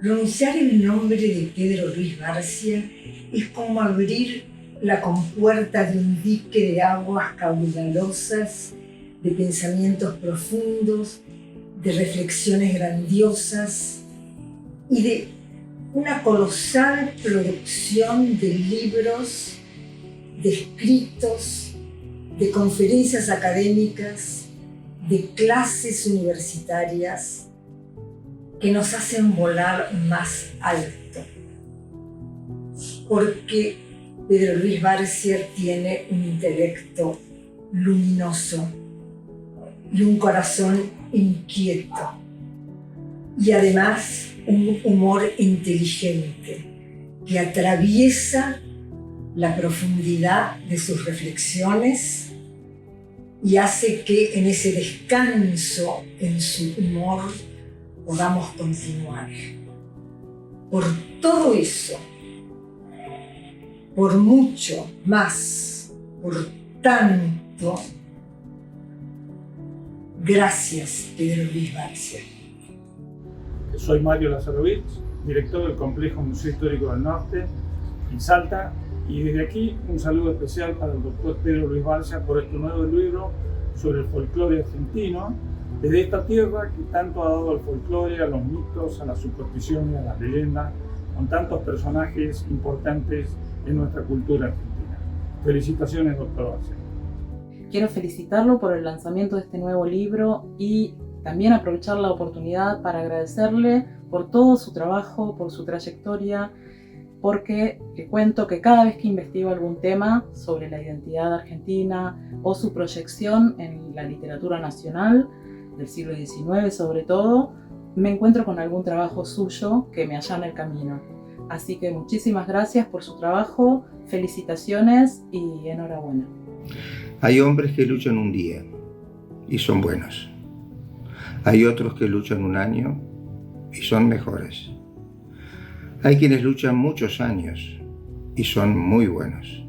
Pronunciar el nombre de Pedro Luis Barcia es como abrir la compuerta de un dique de aguas caudalosas, de pensamientos profundos, de reflexiones grandiosas y de una colosal producción de libros, de escritos, de conferencias académicas, de clases universitarias que nos hacen volar más alto. Porque Pedro Luis Barcia tiene un intelecto luminoso y un corazón inquieto. Y además un humor inteligente que atraviesa la profundidad de sus reflexiones y hace que en ese descanso en su humor podamos continuar. Por todo eso, por mucho más, por tanto, gracias, Pedro Luis Barcia. Soy Mario Lazarovich, director del Complejo Museo Histórico del Norte en Salta, y desde aquí un saludo especial para el doctor Pedro Luis Barcia por este nuevo libro sobre el folclore argentino, desde esta tierra que tanto ha dado al folclore, a los mitos, a las supersticiones, a las leyendas, con tantos personajes importantes en nuestra cultura argentina. Felicitaciones, doctor Barcia. Quiero felicitarlo por el lanzamiento de este nuevo libro y también aprovechar la oportunidad para agradecerle por todo su trabajo, por su trayectoria, porque le cuento que cada vez que investigo algún tema sobre la identidad argentina o su proyección en la literatura nacional del siglo XIX sobre todo, me encuentro con algún trabajo suyo que me allana el camino. Así que muchísimas gracias por su trabajo, felicitaciones y enhorabuena. Hay hombres que luchan un día y son buenos. Hay otros que luchan un año y son mejores. Hay quienes luchan muchos años y son muy buenos,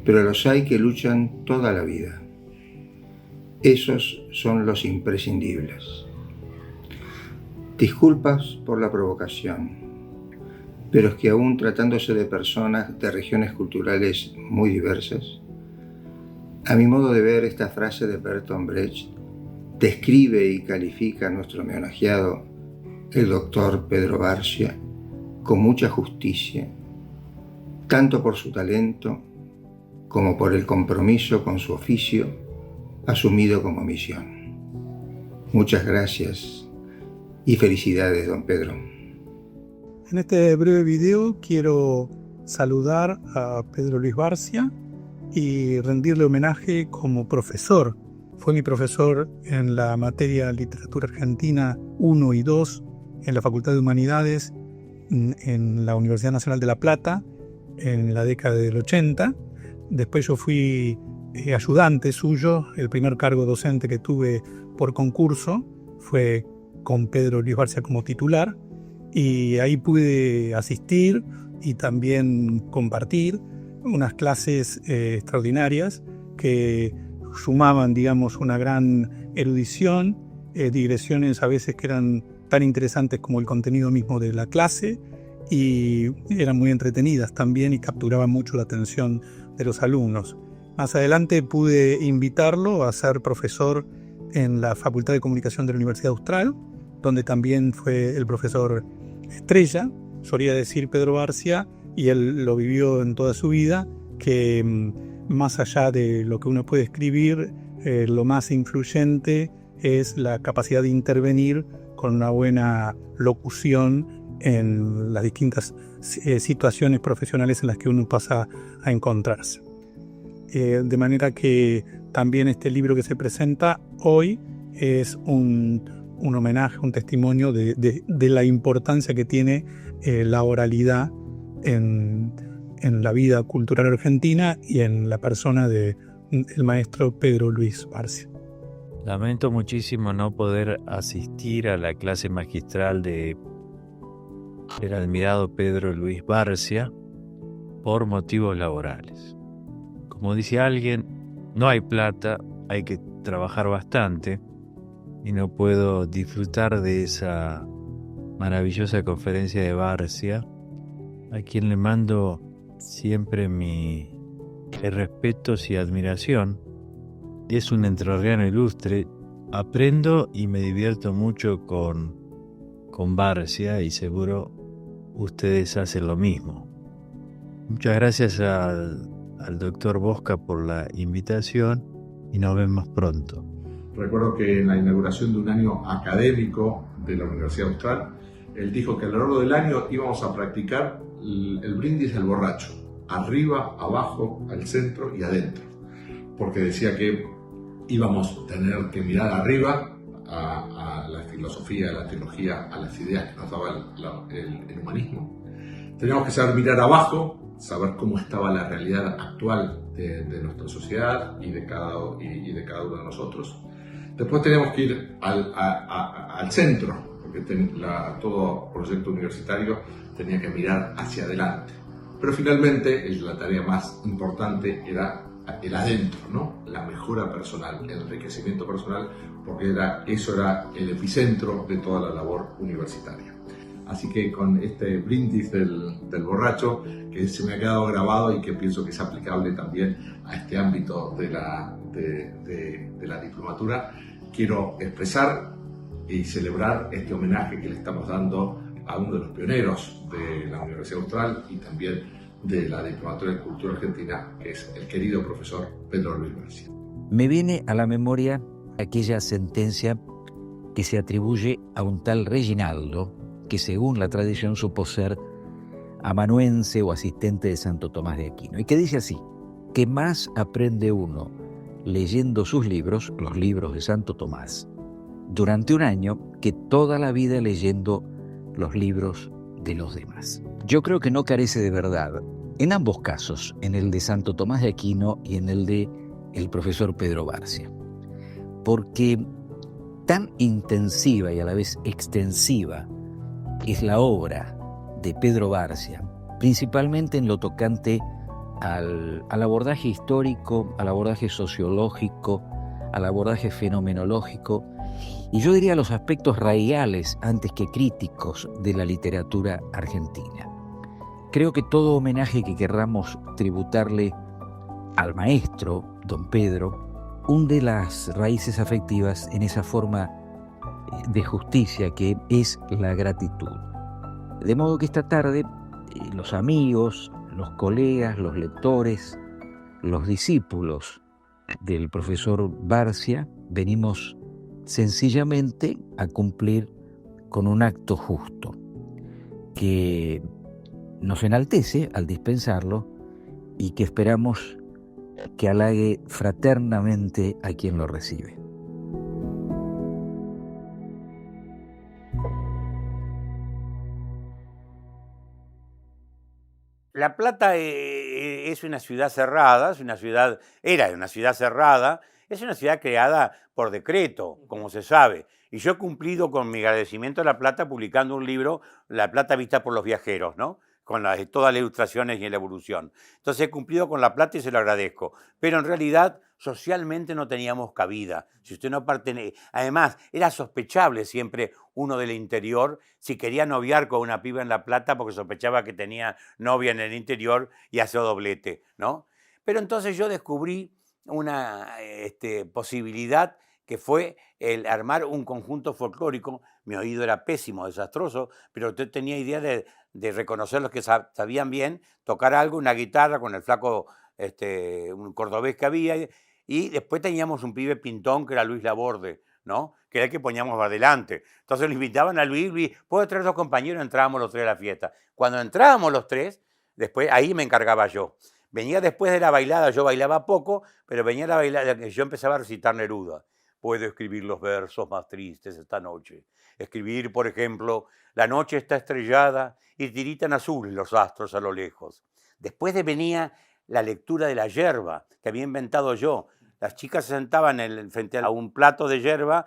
pero los hay que luchan toda la vida. Esos son los imprescindibles. Disculpas por la provocación, pero es que aún tratándose de personas de regiones culturales muy diversas, a mi modo de ver, esta frase de Bertolt Brecht describe y califica a nuestro homenajeado, el doctor Pedro Barcia, con mucha justicia, tanto por su talento como por el compromiso con su oficio asumido como misión. Muchas gracias y felicidades, don Pedro. En este breve video quiero saludar a Pedro Luis Barcia y rendirle homenaje como profesor. Fue mi profesor en la materia Literatura Argentina 1 y 2 en la Facultad de Humanidades en la Universidad Nacional de La Plata en la década del 80. Después yo fui ayudante suyo. El primer cargo docente que tuve por concurso fue con Pedro Luis Barcia como titular, y ahí pude asistir y también compartir unas clases extraordinarias que sumaban, digamos, una gran erudición, digresiones a veces que eran tan interesantes como el contenido mismo de la clase, y eran muy entretenidas también y capturaban mucho la atención de los alumnos. Más adelante pude invitarlo a ser profesor en la Facultad de Comunicación de la Universidad Austral, donde también fue el profesor estrella, solía decir Pedro Barcia, y él lo vivió en toda su vida, que más allá de lo que uno puede escribir, lo más influyente es la capacidad de intervenir con una buena locución en las distintas situaciones profesionales en las que uno pasa a encontrarse. De manera que también este libro que se presenta hoy es un homenaje, un testimonio de la importancia que tiene la oralidad en la vida cultural argentina y en la persona del maestro Pedro Luis Barcia. Lamento muchísimo no poder asistir a la clase magistral del admirado Pedro Luis Barcia por motivos laborales. Como dice alguien, no hay plata, hay que trabajar bastante, y no puedo disfrutar de esa maravillosa conferencia de Barcia, a quien le mando siempre mi respetos y admiración. Es un entrerriano ilustre. Aprendo y me divierto mucho con Barcia y seguro ustedes hacen lo mismo. Muchas gracias al doctor Bosca por la invitación y nos vemos pronto. Recuerdo que en la inauguración de un año académico de la Universidad Austral, él dijo que a lo largo del año íbamos a practicar el brindis del borracho, arriba, abajo, al centro y adentro, porque decía que íbamos a tener que mirar arriba a la filosofía, a la teología, a las ideas que nos daba el humanismo. Teníamos que saber mirar abajo, saber cómo estaba la realidad actual de nuestra sociedad y de cada uno de nosotros. Después teníamos que ir al centro, porque todo proyecto universitario tenía que mirar hacia adelante. Pero finalmente la tarea más importante era el adentro, ¿no? La mejora personal, el enriquecimiento personal, porque eso era el epicentro de toda la labor universitaria. Así que con este brindis del borracho, que se me ha quedado grabado y que pienso que es aplicable también a este ámbito de la diplomatura, quiero expresar y celebrar este homenaje que le estamos dando a uno de los pioneros de la Universidad Austral y también de la diplomatura y cultura argentina, que es el querido profesor Pedro Luis Barcia. Me viene a la memoria aquella sentencia que se atribuye a un tal Reginaldo, que según la tradición supo ser amanuense o asistente de Santo Tomás de Aquino, y que dice así: que más aprende uno leyendo sus libros, los libros de Santo Tomás, durante un año que toda la vida leyendo los libros de los demás. Yo creo que no carece de verdad en ambos casos, en el de Santo Tomás de Aquino y en el de el profesor Pedro Barcia, porque tan intensiva y a la vez extensiva es la obra de Pedro Barcia, principalmente en lo tocante al abordaje histórico, al abordaje sociológico, al abordaje fenomenológico, y yo diría los aspectos raigales antes que críticos de la literatura argentina. Creo que todo homenaje que querramos tributarle al maestro, don Pedro, hunde las raíces afectivas en esa forma de justicia que es la gratitud. De modo que esta tarde los amigos, los colegas, los lectores, los discípulos del profesor Barcia venimos sencillamente a cumplir con un acto justo que nos enaltece al dispensarlo y que esperamos que halague fraternamente a quien lo recibe. La Plata es una ciudad cerrada, era una ciudad cerrada, es una ciudad creada por decreto, como se sabe. Y yo he cumplido con mi agradecimiento a La Plata publicando un libro, La Plata vista por los viajeros, ¿no? Con todas las ilustraciones y la evolución. Entonces he cumplido con La Plata y se lo agradezco. Pero en realidad socialmente no teníamos cabida. Si usted no pertenece, además era sospechable siempre uno del interior si quería noviar con una piba en La Plata porque sospechaba que tenía novia en el interior y hacía doblete, ¿no? Pero entonces yo descubrí una posibilidad que fue el armar un conjunto folclórico. Mi oído era pésimo, desastroso, pero yo tenía idea de reconocer los que sabían bien, tocar algo, una guitarra con el flaco, un cordobés que había, y después teníamos un pibe pintón que era Luis Laborde, ¿no? Que era el que poníamos adelante. Entonces le invitaban a Luis, ¿puedo traer 2 compañeros? Entrábamos los 3 a la fiesta. Cuando entrábamos los 3, después ahí me encargaba yo. Venía después de la bailada, yo bailaba poco, pero venía la bailada, yo empezaba a recitar Neruda. Puedo escribir los versos más tristes esta noche. Escribir, por ejemplo, la noche está estrellada y tiritan azules los astros a lo lejos. Después venía la lectura de la yerba, que había inventado yo. Las chicas se sentaban frente a un plato de yerba,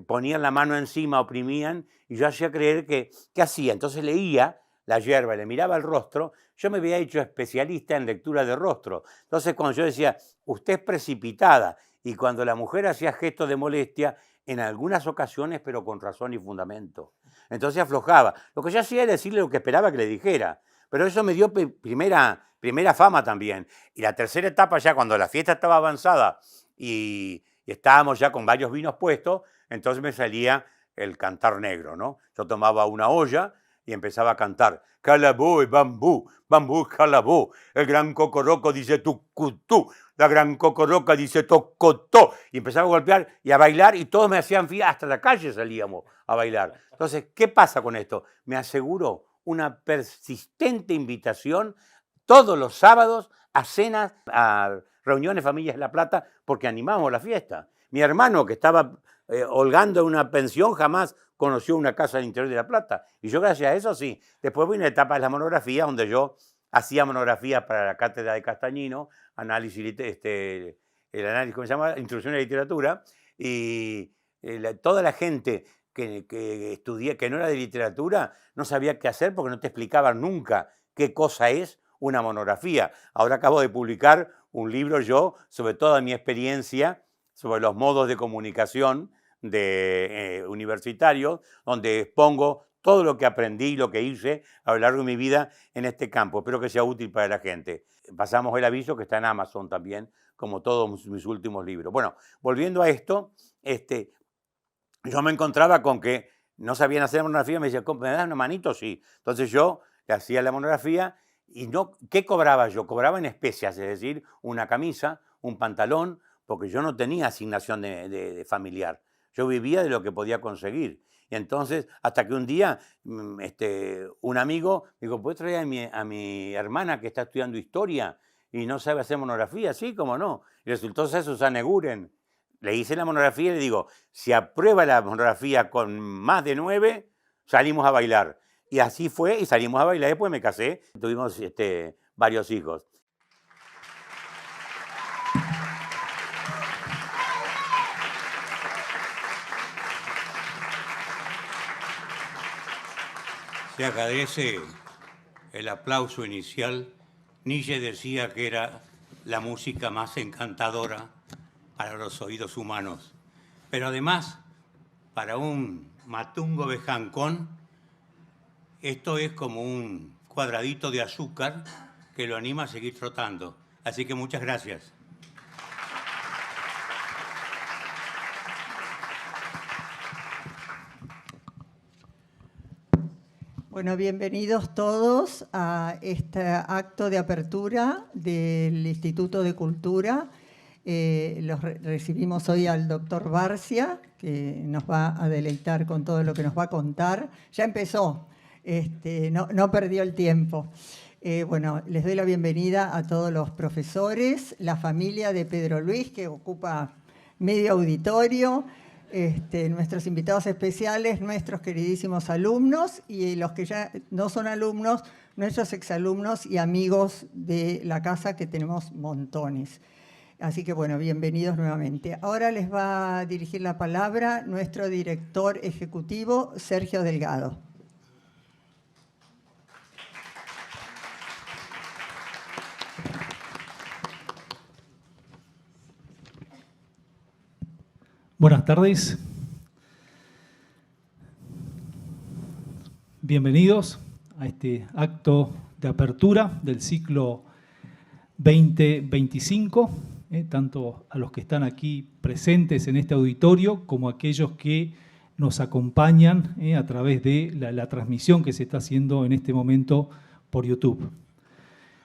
ponían la mano encima, oprimían, y yo hacía creer ¿qué hacía? Entonces leía la yerba, le miraba el rostro. Yo me había hecho especialista en lectura de rostro. Entonces cuando yo decía, usted es precipitada, y cuando la mujer hacía gestos de molestia, en algunas ocasiones, pero con razón y fundamento. Entonces aflojaba. Lo que yo hacía era decirle lo que esperaba que le dijera, pero eso me dio primera fama también. Y la tercera etapa, ya cuando la fiesta estaba avanzada y estábamos ya con varios vinos puestos, entonces me salía el cantar negro, ¿no? Yo tomaba una olla y empezaba a cantar. Calabó y bambú, bambú, calabó. El gran cocoroco dice tucutú, la gran cocoroca dice tocotó. Y empezaba a golpear y a bailar y todos me hacían fila, hasta la calle salíamos a bailar. Entonces, ¿qué pasa con esto? Me aseguró una persistente invitación todos los sábados a cenas, a reuniones Familias de La Plata, porque animamos la fiesta. Mi hermano, que estaba holgando en una pensión, jamás conoció una casa del interior de La Plata. Y yo, gracias a eso, sí. Después vino la etapa de la monografía, donde yo hacía monografías para la cátedra de Castañino, el análisis, ¿cómo se llama? Introducción a la literatura. Y toda la gente que estudié, que no era de literatura, no sabía qué hacer porque no te explicaban nunca qué cosa es una monografía. Ahora acabo de publicar un libro yo sobre toda mi experiencia sobre los modos de comunicación de universitarios, donde expongo todo lo que aprendí y lo que hice a lo largo de mi vida en este campo. Espero que sea útil para la gente. Pasamos el aviso que está en Amazon también, como todos mis últimos libros. Bueno, volviendo a esto, yo me encontraba con que no sabían hacer la monografía, me decían, ¿me das una manito? Sí. Entonces yo le hacía la monografía y no, ¿qué cobraba yo? Cobraba en especias, es decir, una camisa, un pantalón, porque yo no tenía asignación de familiar. Yo vivía de lo que podía conseguir. Y entonces, hasta que un día, un amigo me dijo, ¿puedes traer a mi hermana que está estudiando historia y no sabe hacer monografía? Sí, cómo no. Y resultó ser Susana Eguren. Le hice la monografía y le digo, si aprueba la monografía con más de 9, salimos a bailar. Y así fue, y salimos a bailar. Después me casé, tuvimos varios hijos. Se agradece el aplauso inicial. Nietzsche decía que era la música más encantadora para los oídos humanos. Pero además, para un matungo bejancón, esto es como un cuadradito de azúcar que lo anima a seguir trotando. Así que muchas gracias. Bueno, bienvenidos todos a este acto de apertura del Instituto de Cultura. Recibimos hoy al doctor Barcia, que nos va a deleitar con todo lo que nos va a contar. Ya empezó, no perdió el tiempo. Bueno, les doy la bienvenida a todos los profesores, la familia de Pedro Luis, que ocupa medio auditorio, nuestros invitados especiales, nuestros queridísimos alumnos y los que ya no son alumnos, nuestros exalumnos y amigos de la casa, que tenemos montones. Así que bueno, bienvenidos nuevamente. Ahora les va a dirigir la palabra nuestro director ejecutivo, Sergio Delgado. Buenas tardes. Bienvenidos a este acto de apertura del ciclo 2025, tanto a los que están aquí presentes en este auditorio como a aquellos que nos acompañan a través de la transmisión que se está haciendo en este momento por YouTube.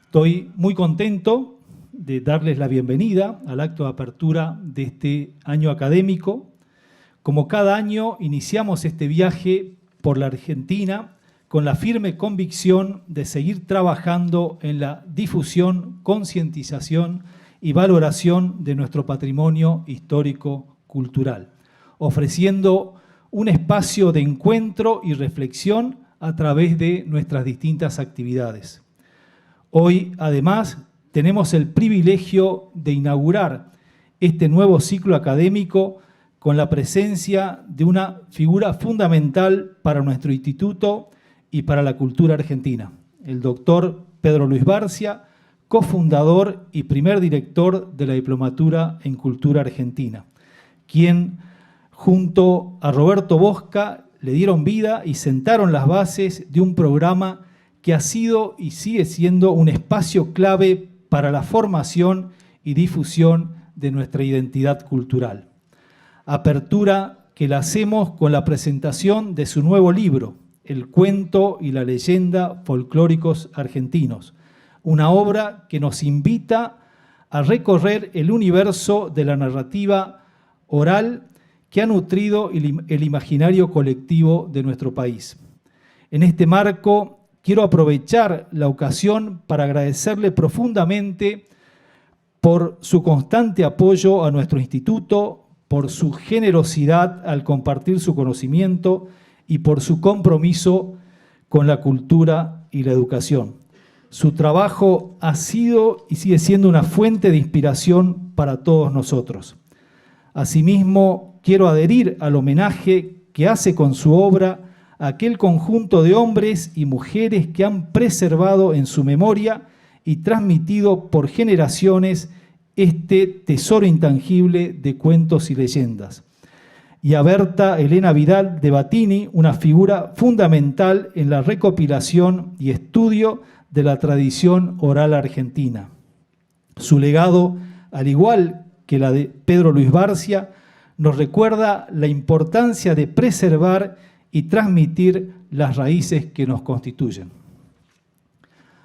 Estoy muy contento de darles la bienvenida al acto de apertura de este año académico. Como cada año, iniciamos este viaje por la Argentina con la firme convicción de seguir trabajando en la difusión, concientización y valoración de nuestro patrimonio histórico-cultural, ofreciendo un espacio de encuentro y reflexión a través de nuestras distintas actividades. Hoy, además, tenemos el privilegio de inaugurar este nuevo ciclo académico con la presencia de una figura fundamental para nuestro instituto y para la cultura argentina, el doctor Pedro Luis Barcia, cofundador y primer director de la Diplomatura en Cultura Argentina, quien, junto a Roberto Bosca, le dieron vida y sentaron las bases de un programa que ha sido y sigue siendo un espacio clave para la formación y difusión de nuestra identidad cultural. Apertura que la hacemos con la presentación de su nuevo libro, El cuento y la leyenda folclóricos argentinos, una obra que nos invita a recorrer el universo de la narrativa oral que ha nutrido el imaginario colectivo de nuestro país. En este marco, quiero aprovechar la ocasión para agradecerle profundamente por su constante apoyo a nuestro instituto, por su generosidad al compartir su conocimiento y por su compromiso con la cultura y la educación. Su trabajo ha sido y sigue siendo una fuente de inspiración para todos nosotros. Asimismo, quiero adherir al homenaje que hace con su obra a aquel conjunto de hombres y mujeres que han preservado en su memoria y transmitido por generaciones este tesoro intangible de cuentos y leyendas. Y a Berta Elena Vidal de Batini, una figura fundamental en la recopilación y estudio de la tradición oral argentina. Su legado, al igual que la de Pedro Luis Barcia, nos recuerda la importancia de preservar y transmitir las raíces que nos constituyen.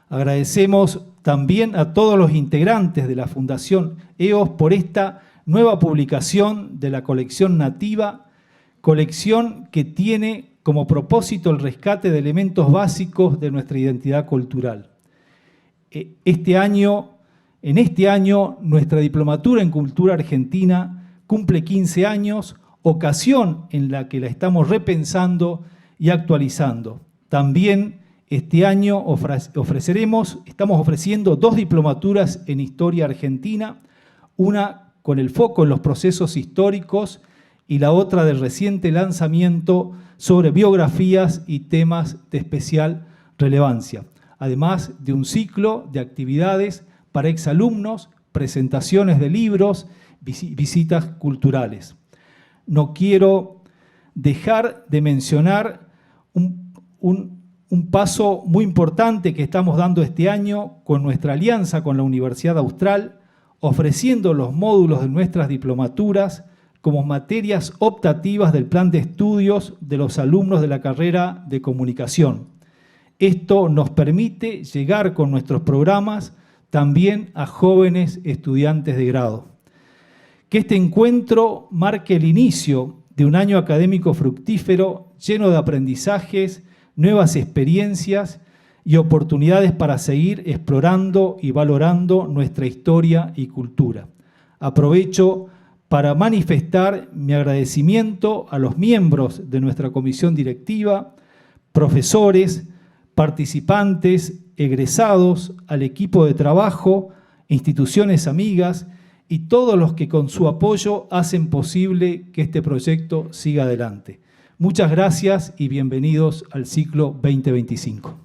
Agradecemos también a todos los integrantes de la Fundación EOS por esta nueva publicación de la colección nativa, colección que tiene como propósito el rescate de elementos básicos de nuestra identidad cultural. En este año, nuestra Diplomatura en Cultura Argentina cumple 15 años, ocasión en la que la estamos repensando y actualizando. También este año estamos ofreciendo 2 diplomaturas en Historia Argentina, una con el foco en los procesos históricos y la otra del reciente lanzamiento sobre biografías y temas de especial relevancia, además de un ciclo de actividades para exalumnos, presentaciones de libros, visitas culturales. No quiero dejar de mencionar un paso muy importante que estamos dando este año con nuestra alianza con la Universidad Austral, ofreciendo los módulos de nuestras diplomaturas como materias optativas del plan de estudios de los alumnos de la carrera de comunicación. Esto nos permite llegar con nuestros programas también a jóvenes estudiantes de grado. Que este encuentro marque el inicio de un año académico fructífero, lleno de aprendizajes, nuevas experiencias y oportunidades para seguir explorando y valorando nuestra historia y cultura. Aprovecho para manifestar mi agradecimiento a los miembros de nuestra comisión directiva, profesores, participantes, egresados, al equipo de trabajo, instituciones amigas y todos los que con su apoyo hacen posible que este proyecto siga adelante. Muchas gracias y bienvenidos al ciclo 2025.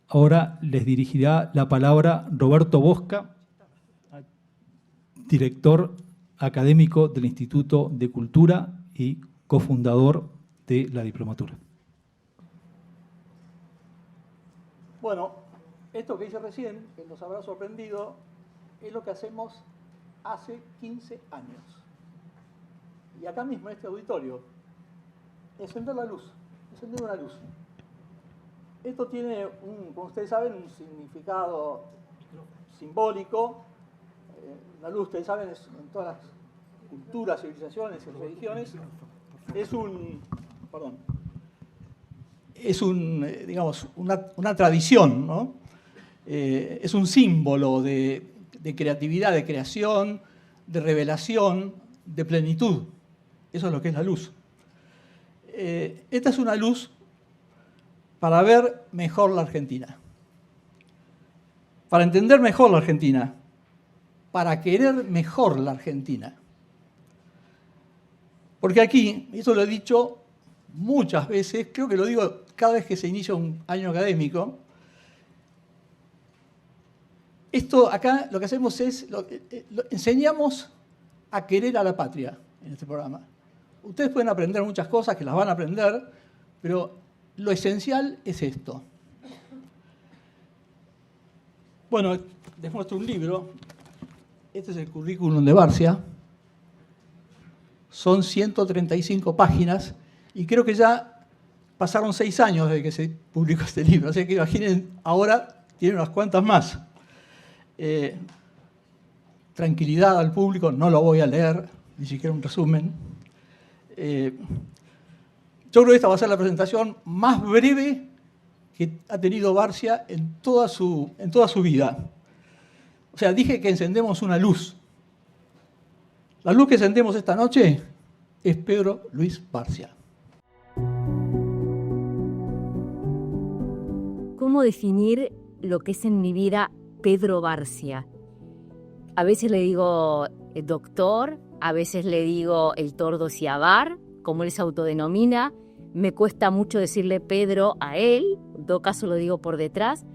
Ahora les dirigirá la palabra Roberto Bosca, director académico del Instituto de Cultura y cofundador de la diplomatura. Bueno, esto que hice recién, que nos habrá sorprendido, es lo que hacemos hace 15 años. Y acá mismo, en este auditorio, encender la luz, encender una luz. Esto tiene, como ustedes saben, un significado simbólico. La luz, ustedes saben, es en todas las culturas, civilizaciones y religiones. Digamos, una tradición, ¿no? Es un símbolo de creatividad, de creación, de revelación, de plenitud. Eso es lo que es la luz. Esta es una luz para ver mejor la Argentina, para entender mejor la Argentina, para querer mejor la Argentina. Porque aquí, y eso lo he dicho muchas veces, creo que lo digo cada vez que se inicia un año académico, esto acá lo que hacemos es, enseñamos a querer a la patria en este programa. Ustedes pueden aprender muchas cosas, que las van a aprender, pero lo esencial es esto. Bueno, les muestro un libro. Este es el currículum de Barcia. Son 135 páginas y creo que ya pasaron 6 años desde que se publicó este libro. Así que imaginen, ahora tiene unas cuantas más. Tranquilidad al público, no lo voy a leer, ni siquiera un resumen. Yo creo que esta va a ser la presentación más breve que ha tenido Barcia en toda su vida. O sea, dije que encendemos una luz. La luz que encendemos esta noche es Pedro Luis Barcia. ¿Cómo definir lo que es en mi vida Pedro Barcia? A veces le digo el doctor, a veces le digo el tordo Ciabar, como él se autodenomina. Me cuesta mucho decirle Pedro a él, en todo caso lo digo por detrás,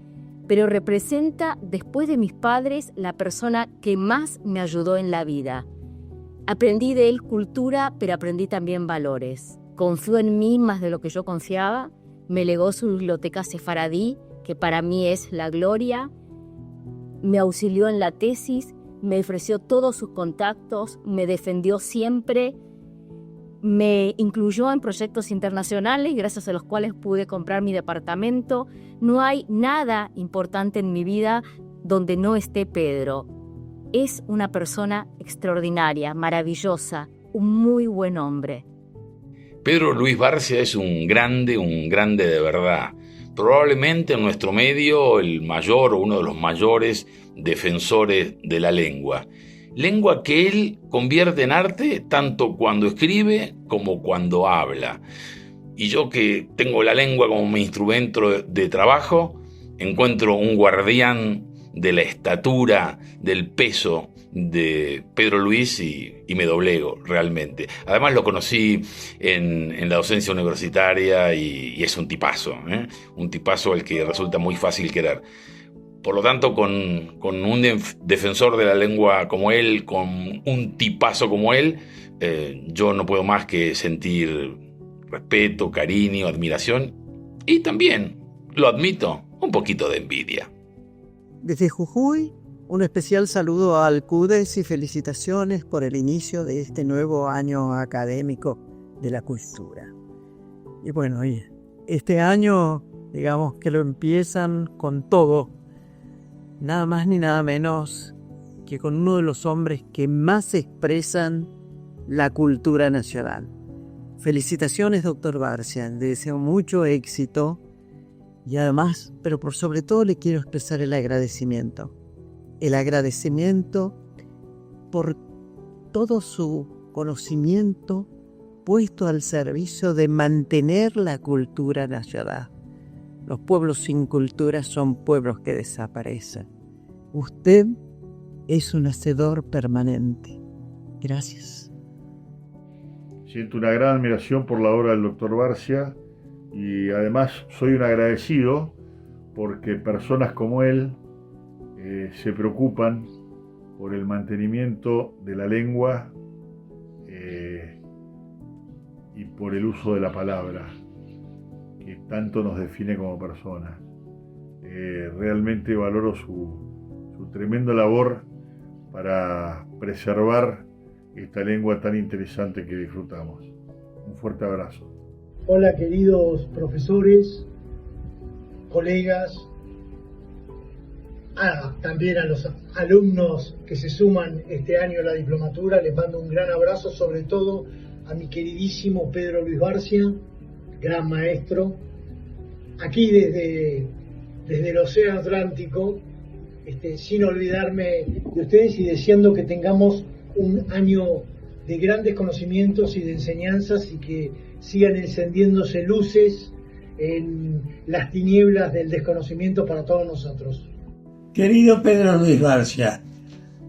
pero representa, después de mis padres, la persona que más me ayudó en la vida. Aprendí de él cultura, pero aprendí también valores. Confió en mí más de lo que yo confiaba, me legó su biblioteca sefaradí, que para mí es la gloria, me auxilió en la tesis, me ofreció todos sus contactos, me defendió siempre, me incluyó en proyectos internacionales gracias a los cuales pude comprar mi departamento. No hay nada importante en mi vida donde no esté Pedro. Es una persona extraordinaria, maravillosa, un muy buen hombre. Pedro Luis Barcia es un grande de verdad. Probablemente en nuestro medio el mayor o uno de los mayores defensores de la lengua. Lengua que él convierte en arte tanto cuando escribe como cuando habla. Y yo, que tengo la lengua como mi instrumento de trabajo, encuentro un guardián de la estatura, del peso de Pedro Luis y me doblego realmente. Además lo conocí en la docencia universitaria y es un tipazo, un tipazo al que resulta muy fácil querer. Por lo tanto, con un defensor de la lengua como él, con un tipazo como él, yo no puedo más que sentir respeto, cariño, admiración y también, lo admito, un poquito de envidia. Desde Jujuy, un especial saludo a Alcudes y felicitaciones por el inicio de este nuevo año académico de la cultura. Y bueno, este año, digamos que lo empiezan con todo, nada más ni nada menos que con uno de los hombres que más expresan la cultura nacional. Felicitaciones, doctor Barcia, le deseo mucho éxito y además, pero por sobre todo, le quiero expresar el agradecimiento por todo su conocimiento puesto al servicio de mantener la cultura nacional. Los pueblos sin cultura son pueblos que desaparecen. Usted es un hacedor permanente. Gracias. Siento una gran admiración por la obra del doctor Barcia y además soy un agradecido porque personas como él se preocupan por el mantenimiento de la lengua y por el uso de la palabra, que tanto nos define como personas. Realmente valoro su tremenda labor para preservar esta lengua tan interesante que disfrutamos. Un fuerte abrazo. Hola, queridos profesores, colegas, también a los alumnos que se suman este año a la diplomatura. Les mando un gran abrazo, sobre todo a mi queridísimo Pedro Luis Barcia, gran maestro, aquí desde el Océano Atlántico, sin olvidarme de ustedes y deseando que tengamos un año de grandes conocimientos y de enseñanzas y que sigan encendiéndose luces en las tinieblas del desconocimiento para todos nosotros. Querido Pedro Luis Barcia,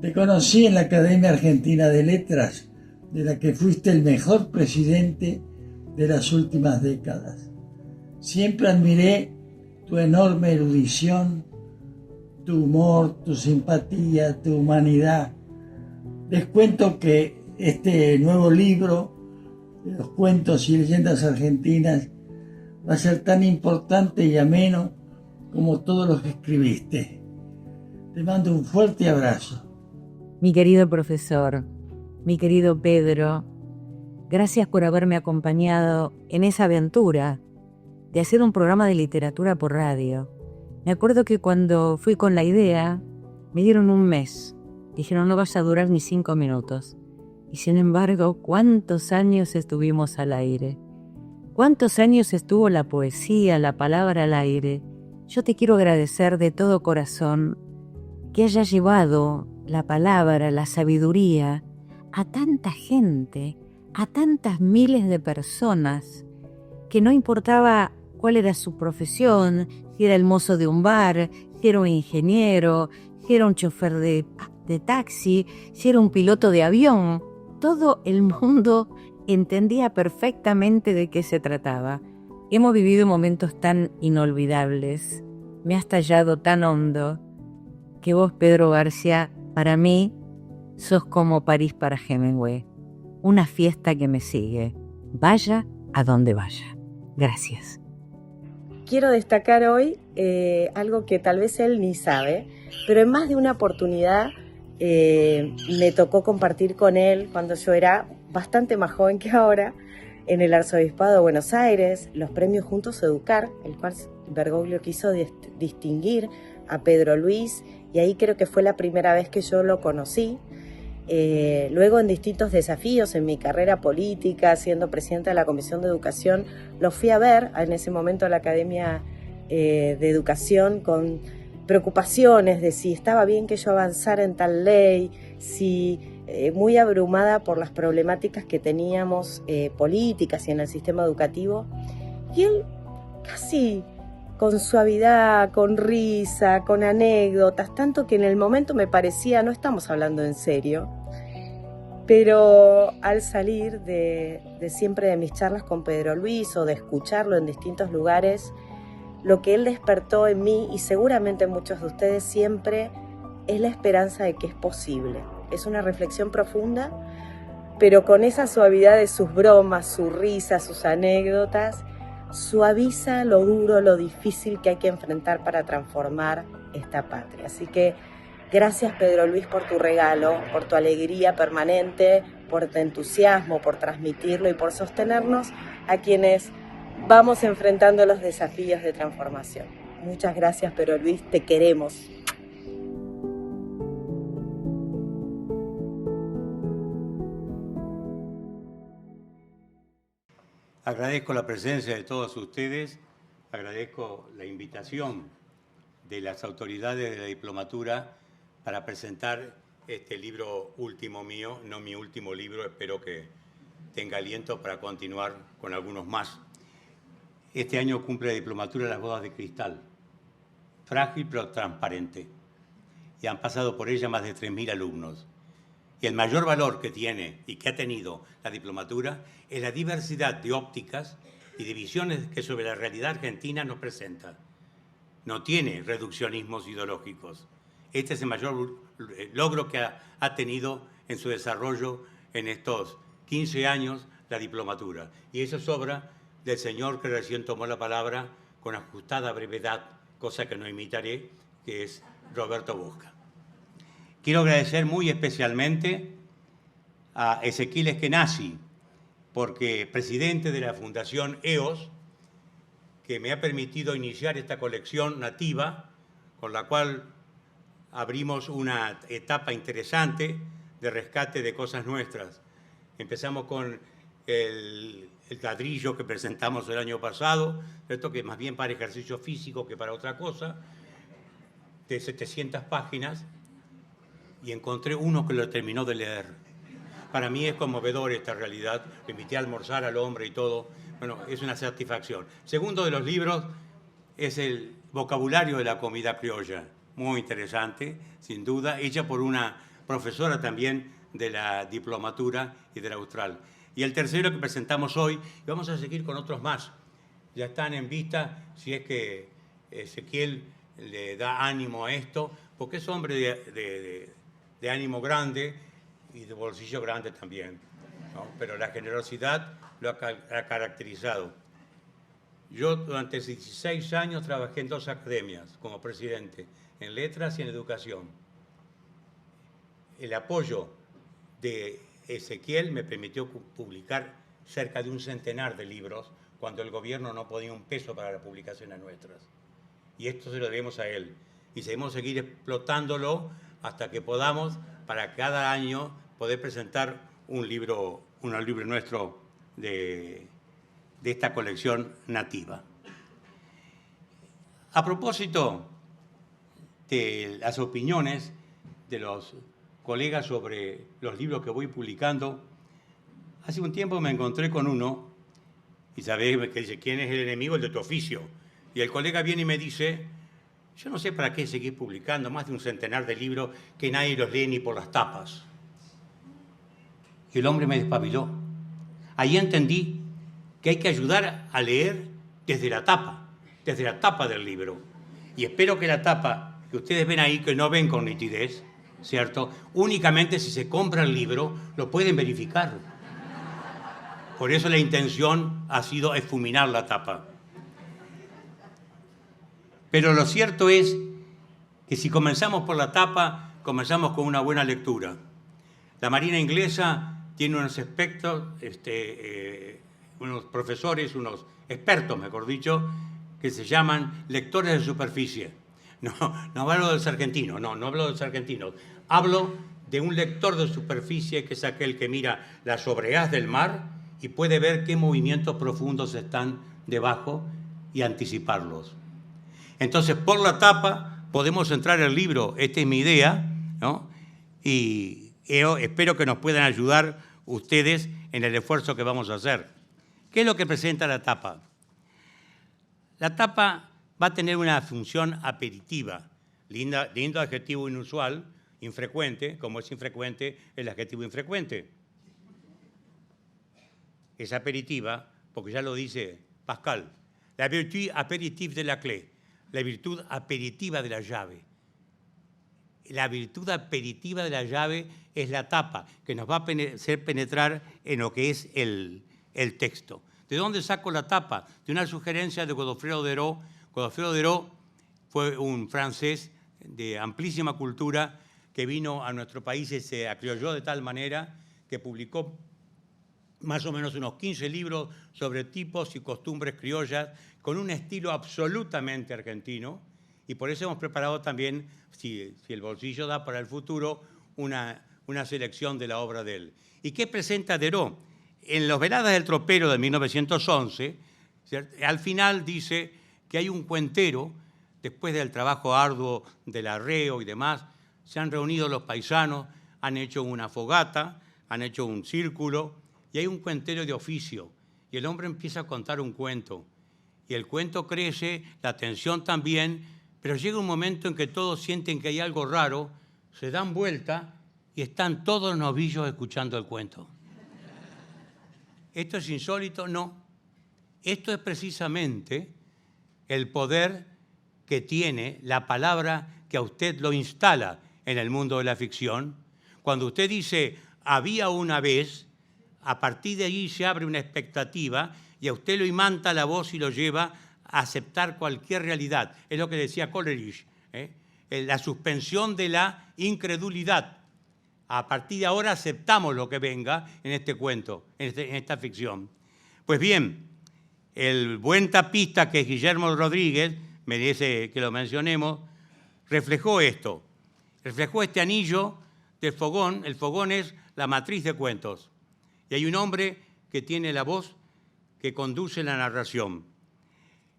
te conocí en la Academia Argentina de Letras, de la que fuiste el mejor presidente de las últimas décadas. Siempre admiré tu enorme erudición, tu humor, tu simpatía, tu humanidad. Les cuento que este nuevo libro, los cuentos y leyendas argentinas, va a ser tan importante y ameno como todos los que escribiste. Te mando un fuerte abrazo. Mi querido profesor, mi querido Pedro, gracias por haberme acompañado en esa aventura de hacer un programa de literatura por radio. Me acuerdo que cuando fui con la idea, me dieron un mes. Dijeron, no vas a durar ni 5 minutos. Y sin embargo, ¿cuántos años estuvimos al aire? ¿Cuántos años estuvo la poesía, la palabra al aire? Yo te quiero agradecer de todo corazón que hayas llevado la palabra, la sabiduría a tanta gente, a tantas miles de personas, que no importaba cuál era su profesión, si era el mozo de un bar, si era un ingeniero, si era un chofer de taxi, si era un piloto de avión. Todo el mundo entendía perfectamente de qué se trataba. Hemos vivido momentos tan inolvidables. Me has tallado tan hondo que vos, Pedro Barcia, para mí, sos como París para Hemingway. Una fiesta que me sigue. Vaya a donde vaya. Gracias. Quiero destacar hoy algo que tal vez él ni sabe, pero en más de una oportunidad me tocó compartir con él cuando yo era bastante más joven que ahora, en el Arzobispado de Buenos Aires, los premios Juntos Educar, el cual Bergoglio quiso distinguir a Pedro Luis, y ahí creo que fue la primera vez que yo lo conocí. Luego en distintos desafíos en mi carrera política, siendo presidenta de la Comisión de Educación, lo fui a ver en ese momento a la Academia de Educación con preocupaciones de si estaba bien que yo avanzara en tal ley, si muy abrumada por las problemáticas que teníamos políticas y en el sistema educativo. Y él casi con suavidad, con risa, con anécdotas, tanto que en el momento me parecía, no estamos hablando en serio, pero al salir de siempre de mis charlas con Pedro Luis o de escucharlo en distintos lugares, lo que él despertó en mí y seguramente en muchos de ustedes siempre es la esperanza de que es posible. Es una reflexión profunda, pero con esa suavidad de sus bromas, su risa, sus anécdotas, suaviza lo duro, lo difícil que hay que enfrentar para transformar esta patria. Así que gracias, Pedro Luis, por tu regalo, por tu alegría permanente, por tu entusiasmo, por transmitirlo y por sostenernos a quienes vamos enfrentando los desafíos de transformación. Muchas gracias, Pedro Luis, te queremos. Agradezco la presencia de todos ustedes, agradezco la invitación de las autoridades de la diplomatura para presentar este libro último mío, no mi último libro, espero que tenga aliento para continuar con algunos más. Este año cumple la diplomatura las bodas de cristal, frágil pero transparente, y han pasado por ella más de 3.000 alumnos. Y el mayor valor que tiene y que ha tenido la diplomatura es la diversidad de ópticas y de visiones que sobre la realidad argentina nos presenta. No tiene reduccionismos ideológicos. Este es el mayor logro que ha tenido en su desarrollo en estos 15 años la diplomatura. Y eso es obra del señor que recién tomó la palabra con ajustada brevedad, cosa que no imitaré, que es Roberto Bosca. Quiero agradecer muy especialmente a Ezequiel Eskenazi, porque presidente de la Fundación EOS, que me ha permitido iniciar esta colección nativa, con la cual abrimos una etapa interesante de rescate de cosas nuestras. Empezamos con el ladrillo que presentamos el año pasado, esto que más bien para ejercicio físico que para otra cosa, de 700 páginas, y encontré uno que lo terminó de leer. Para mí es conmovedor esta realidad, le invité a almorzar al hombre y todo, bueno, es una satisfacción. Segundo de los libros es el vocabulario de la comida criolla, muy interesante, sin duda, hecha por una profesora también de la diplomatura y de la Austral. Y el tercero que presentamos hoy, y vamos a seguir con otros más, ya están en vista, si es que Ezequiel le da ánimo a esto, porque es hombre de ánimo grande y de bolsillo grande también, ¿no? Pero la generosidad lo ha caracterizado. Yo durante 16 años trabajé en 2 academias como presidente, en letras y en educación. El apoyo de Ezequiel me permitió publicar cerca de un centenar de libros cuando el gobierno no ponía un peso para las publicaciones nuestras. Y esto se lo debemos a él. Y debemos seguir explotándolo hasta que podamos, para cada año, poder presentar un libro nuestro de esta colección nativa. A propósito de las opiniones de los colegas sobre los libros que voy publicando, hace un tiempo me encontré con uno, y sabéis que dice, ¿quién es el enemigo? El de tu oficio. Y el colega viene y me dice, yo no sé para qué seguir publicando más de un centenar de libros que nadie los lee ni por las tapas. Y el hombre me despabiló. Ahí entendí que hay que ayudar a leer desde la tapa del libro. Y espero que la tapa que ustedes ven ahí, que no ven con nitidez, ¿cierto? Únicamente si se compra el libro lo pueden verificar. Por eso la intención ha sido esfuminar la tapa. Pero lo cierto es que si comenzamos por la tapa, comenzamos con una buena lectura. La Marina Inglesa tiene unos expertos, unos profesores, unos expertos, mejor dicho, que se llaman lectores de superficie. No hablo del sargentino, no hablo del sargentino. Hablo de un lector de superficie, que es aquel que mira la sobrehaz del mar y puede ver qué movimientos profundos están debajo y anticiparlos. Entonces, por la tapa podemos entrar al libro. Esta es mi idea, ¿no? Y espero que nos puedan ayudar ustedes en el esfuerzo que vamos a hacer. ¿Qué es lo que presenta la tapa? La tapa va a tener una función aperitiva. Lindo adjetivo inusual, infrecuente, como es infrecuente el adjetivo infrecuente. Es aperitiva porque ya lo dice Pascal. La virtud apéritive de la clé. La virtud aperitiva de la llave. La virtud aperitiva de la llave es la tapa, que nos va a hacer penetrar en lo que es el texto. ¿De dónde saco la tapa? De una sugerencia de Godofredo Deró. Godofredo Deró fue un francés de amplísima cultura que vino a nuestro país y se acriolló de tal manera que publicó más o menos unos 15 libros sobre tipos y costumbres criollas con un estilo absolutamente argentino, y por eso hemos preparado también, si el bolsillo da para el futuro, una selección de la obra de él. ¿Y qué presenta Deró? En Los Veladas del Tropero de 1911, ¿cierto? Al final dice que hay un cuentero, después del trabajo arduo del arreo y demás, se han reunido los paisanos, han hecho una fogata, han hecho un círculo, y hay un cuentero de oficio, y el hombre empieza a contar un cuento, y el cuento crece, la tensión también, pero llega un momento en que todos sienten que hay algo raro, se dan vuelta y están todos los novillos escuchando el cuento. ¿Esto es insólito? No. Esto es precisamente el poder que tiene la palabra que a usted lo instala en el mundo de la ficción. Cuando usted dice, había una vez, a partir de allí se abre una expectativa y a usted lo imanta la voz y lo lleva a aceptar cualquier realidad. Es lo que decía Coleridge, la suspensión de la incredulidad. A partir de ahora aceptamos lo que venga en este cuento, en esta ficción. Pues bien, el buen tapista que es Guillermo Rodríguez, merece que lo mencionemos, reflejó esto. Reflejó este anillo del fogón. El fogón es la matriz de cuentos. Y hay un hombre que tiene la voz que conduce la narración.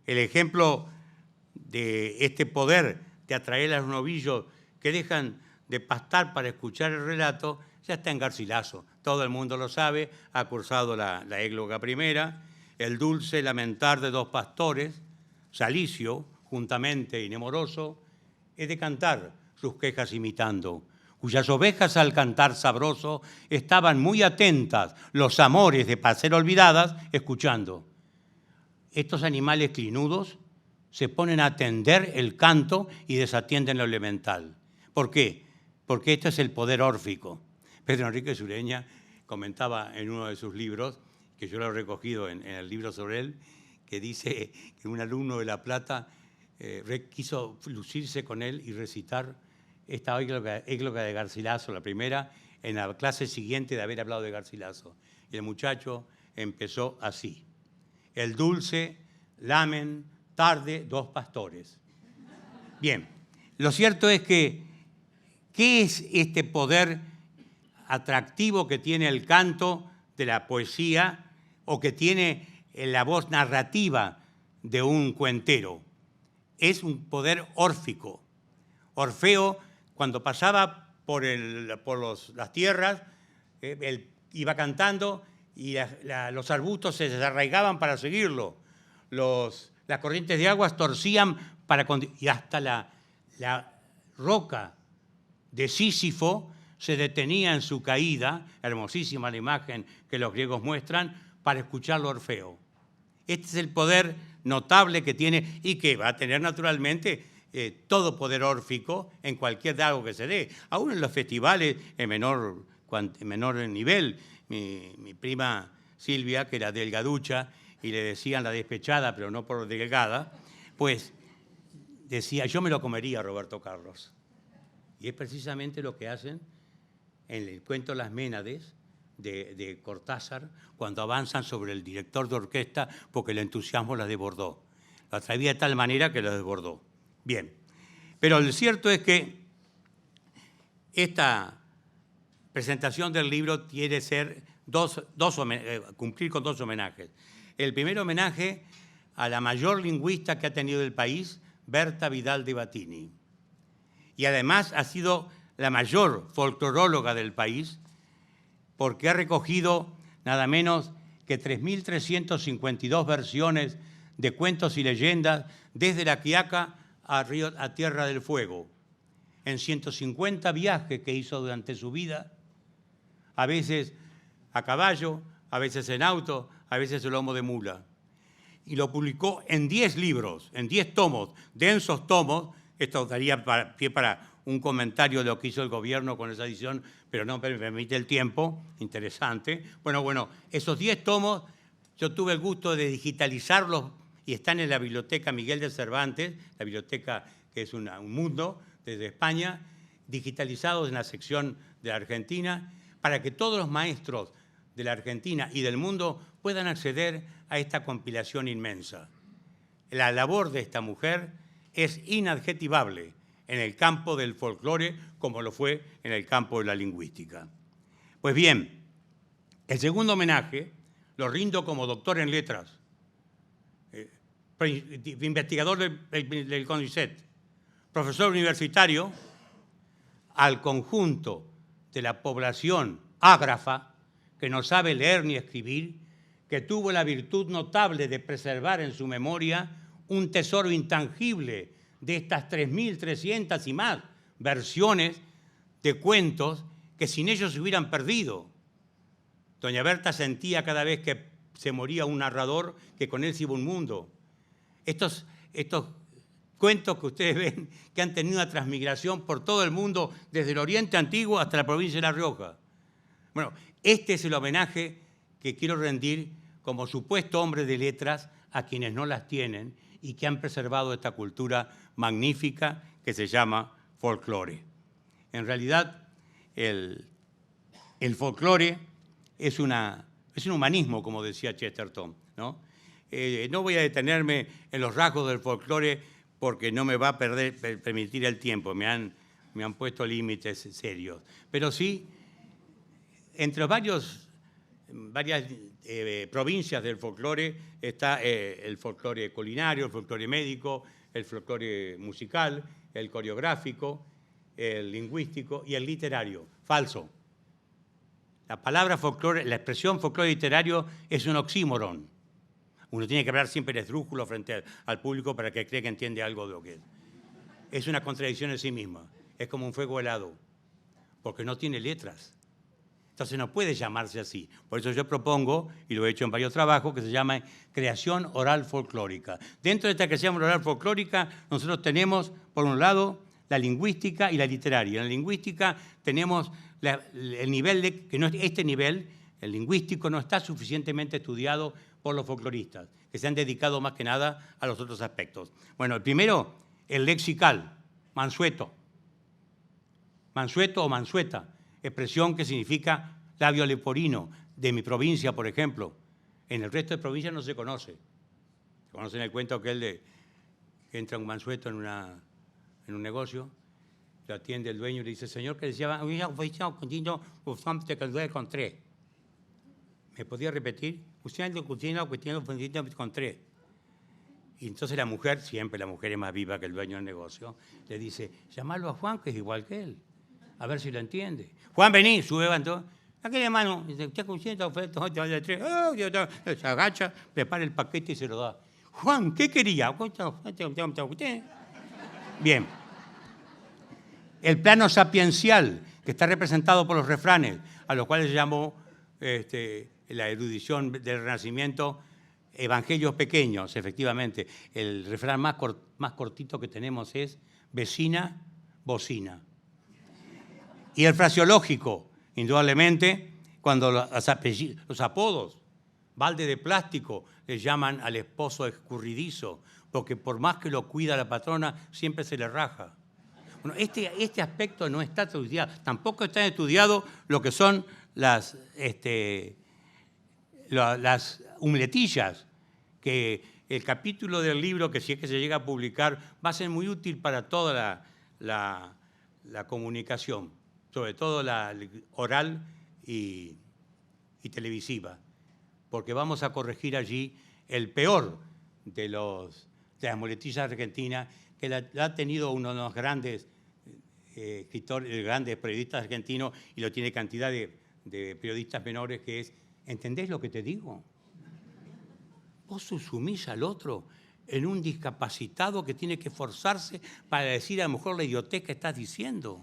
El ejemplo de este poder de atraer a los novillos que dejan de pastar para escuchar el relato ya está en Garcilaso. Todo el mundo lo sabe, ha cursado la égloga primera. El dulce lamentar de dos pastores, Salicio, juntamente y nemoroso, es de cantar sus quejas imitando, cuyas ovejas al cantar sabroso estaban muy atentas, los amores de para ser olvidadas, escuchando. estos animales clinudos se ponen a atender el canto y desatienden lo elemental. ¿Por qué? Porque esto es el poder órfico. Pedro Enrique Sureña comentaba en uno de sus libros, que yo lo he recogido en el libro sobre él, que dice que un alumno de La Plata quiso lucirse con él y recitar esta égloga de Garcilaso, la primera, en la clase siguiente de haber hablado de Garcilaso. Y el muchacho empezó así: el dulce lamen tarde dos pastores. Bien, lo cierto es que, ¿qué es este poder atractivo que tiene el canto de la poesía o que tiene la voz narrativa de un cuentero? Es un poder órfico. Orfeo, cuando pasaba por las tierras, él iba cantando y los arbustos se desarraigaban para seguirlo. Las corrientes de aguas torcían y hasta la roca de Sísifo se detenía en su caída, hermosísima la imagen que los griegos muestran, para escucharlo Orfeo. Este es el poder notable que tiene y que va a tener naturalmente todo poder órfico en cualquier dago que se dé. Aún en los festivales en menor nivel. Mi prima Silvia, que era delgaducha, y le decían la despechada, pero no por delgada, pues decía, yo me lo comería a Roberto Carlos. Y es precisamente lo que hacen en el cuento Las Ménades de Cortázar, cuando avanzan sobre el director de orquesta, porque el entusiasmo la desbordó. La atraía de tal manera que la desbordó. Bien, pero lo cierto es que esta presentación del libro quiere ser cumplir con dos homenajes. El primer homenaje a la mayor lingüista que ha tenido el país, Berta Vidal de Batini. Y además ha sido la mayor folcloróloga del país, porque ha recogido nada menos que 3.352 versiones de cuentos y leyendas desde La Quiaca a Tierra del Fuego, en 150 viajes que hizo durante su vida, a veces a caballo, a veces en auto, a veces en lomo de mula. Y lo publicó en 10 libros, en 10 tomos, densos tomos. Esto daría pie para un comentario de lo que hizo el gobierno con esa edición, pero no me permite el tiempo. Interesante. Bueno, esos 10 tomos yo tuve el gusto de digitalizarlos y están en la Biblioteca Miguel de Cervantes, la biblioteca que es un mundo desde España, digitalizados en la sección de la Argentina, para que todos los maestros de la Argentina y del mundo puedan acceder a esta compilación inmensa. La labor de esta mujer es inadjetivable en el campo del folclore, como lo fue en el campo de la lingüística. Pues bien, el segundo homenaje lo rindo como doctor en letras, investigador del CONICET, profesor universitario, al conjunto de la población ágrafa que no sabe leer ni escribir, que tuvo la virtud notable de preservar en su memoria un tesoro intangible de estas 3.300 y más versiones de cuentos que sin ellos se hubieran perdido. Doña Berta sentía cada vez que se moría un narrador que con él se iba un mundo. Estos cuentos que ustedes ven que han tenido una transmigración por todo el mundo, desde el Oriente Antiguo hasta la provincia de La Rioja. Bueno, este es el homenaje que quiero rendir como supuesto hombre de letras a quienes no las tienen y que han preservado esta cultura magnífica que se llama folclore. En realidad, el folclore es un humanismo, como decía Chesterton, ¿no? No voy a detenerme en los rasgos del folclore porque no me va a permitir el tiempo, me han puesto límites serios. Pero sí, entre varias provincias del folclore está el folclore culinario, el folclore médico, el folclore musical, el coreográfico, el lingüístico y el literario. Falso. La palabra folclore, la expresión folclore literario es un oxímoron. Uno tiene que hablar siempre en esdrújulo frente al público para que crea que entiende algo de lo que es. Es una contradicción en sí misma. Es como un fuego helado, porque no tiene letras. Entonces no puede llamarse así. Por eso yo propongo, y lo he hecho en varios trabajos, que se llama creación oral folclórica. Dentro de esta creación oral folclórica, nosotros tenemos, por un lado, la lingüística y la literaria. En la lingüística tenemos el nivel de, que no, este nivel, el lingüístico, no está suficientemente estudiado por los folcloristas, que se han dedicado más que nada a los otros aspectos. Bueno, el primero, el lexical, mansueto. Mansueto o mansueta, expresión que significa labio leporino, de mi provincia, por ejemplo. En el resto de provincias no se conoce. ¿Conocen el cuento aquel de que entra un mansueto en un negocio? Lo atiende el dueño y le dice, señor, que decía, ¿me podía repetir? Y entonces la mujer, siempre la mujer es más viva que el dueño del negocio, le dice, llamalo a Juan, que es igual que él, a ver si lo entiende. Juan, vení, sube, levantó. Aquella mano, se agacha, prepara el paquete y se lo da. Juan, ¿qué quería? Bien. El plano sapiencial, que está representado por los refranes, a los cuales se llamó la erudición del Renacimiento, evangelios pequeños, efectivamente. El refrán más cortito que tenemos es vecina, bocina. Y el fraseológico, indudablemente, cuando los apodos, balde de plástico, le llaman al esposo escurridizo, porque por más que lo cuida la patrona, siempre se le raja. Bueno, este aspecto no está estudiado. Tampoco está estudiado lo que son las muletillas, que el capítulo del libro, que si es que se llega a publicar, va a ser muy útil para toda la comunicación, sobre todo la oral y televisiva, porque vamos a corregir allí el peor de las muletillas argentinas, que la ha tenido uno de los grandes escritores, grandes periodistas argentinos, y lo tiene cantidad de periodistas menores, que es, ¿entendés lo que te digo? Vos sumís al otro en un discapacitado que tiene que esforzarse para decir a lo mejor la idiotez que estás diciendo.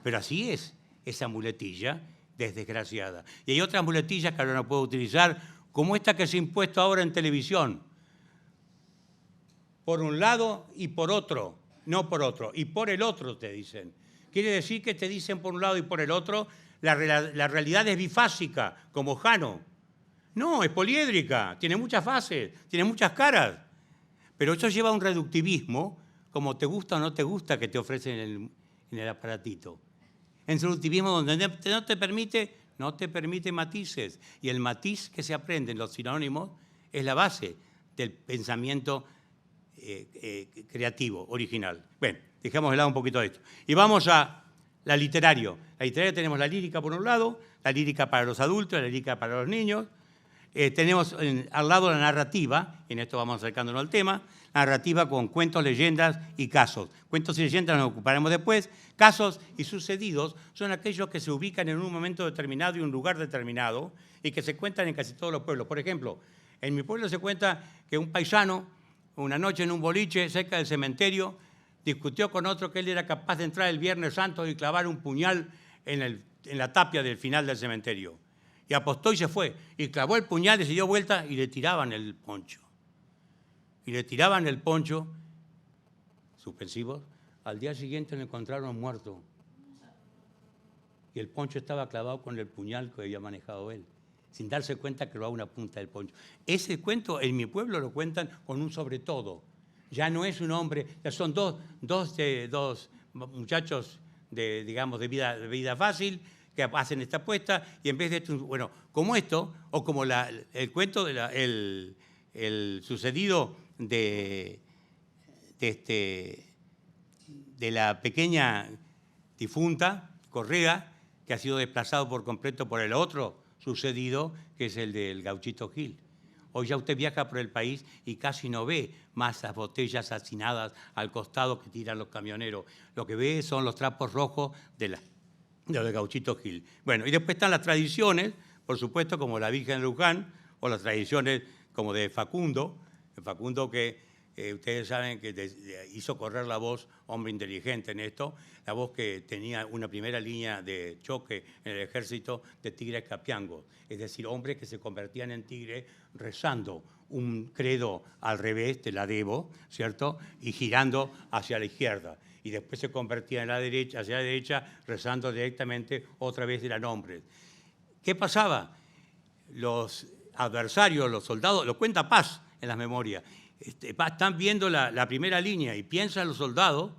Pero así es esa muletilla desgraciada. Y hay otras muletillas que ahora no puedo utilizar, como esta que se ha impuesto ahora en televisión. Por un lado y por otro, no por otro, y por el otro te dicen. Quiere decir que te dicen por un lado y por el otro, la realidad es bifásica, como Jano. No, es poliédrica, tiene muchas fases, tiene muchas caras. Pero eso lleva a un reductivismo, como te gusta o no te gusta, que te ofrecen en el aparatito. En reductivismo donde no te permite matices. Y el matiz que se aprende en los sinónimos es la base del pensamiento creativo, original. Bueno, dejamos de lado un poquito de esto. Y vamos a la literario. La literaria tenemos la lírica por un lado, la lírica para los adultos, la lírica para los niños. Tenemos al lado la narrativa, en esto vamos acercándonos al tema, narrativa con cuentos, leyendas y casos. Cuentos y leyendas nos ocuparemos después. Casos y sucedidos son aquellos que se ubican en un momento determinado y un lugar determinado y que se cuentan en casi todos los pueblos. Por ejemplo, en mi pueblo se cuenta que un paisano, una noche en un boliche cerca del cementerio, discutió con otro que él era capaz de entrar el Viernes Santo y clavar un puñal en la tapia del final del cementerio. Y apostó y se fue. Y clavó el puñal y se dio vuelta y le tiraban el poncho. Y le tiraban el poncho, suspensivos. Al día siguiente lo encontraron muerto. Y el poncho estaba clavado con el puñal que había manejado él, sin darse cuenta que lo a una punta del poncho. Ese cuento en mi pueblo lo cuentan con un sobre todo. Ya no es un hombre, ya son dos muchachos de vida fácil, que hacen esta apuesta, y en vez de esto, bueno, como esto, o como el cuento el sucedido de la pequeña difunta Correa, que ha sido desplazado por completo por el otro sucedido, que es el del Gauchito Gil. Hoy ya usted viaja por el país y casi no ve más las botellas hacinadas al costado que tiran los camioneros. Lo que ve son los trapos rojos de Gauchito Gil. Bueno, y después están las tradiciones, por supuesto, como la Virgen de Luján, o las tradiciones como de Facundo, que Ustedes saben que hizo correr la voz, hombre inteligente en esto, la voz que tenía una primera línea de choque en el ejército de tigres capiangos, es decir, hombres que se convertían en tigres rezando un credo al revés, te la debo, ¿cierto? Y girando hacia la izquierda. Y después se convertían en la derecha, hacia la derecha, rezando directamente, otra vez eran hombres. ¿Qué pasaba? Los adversarios, los soldados, lo cuenta Paz en las memorias, están viendo la primera línea y piensan los soldados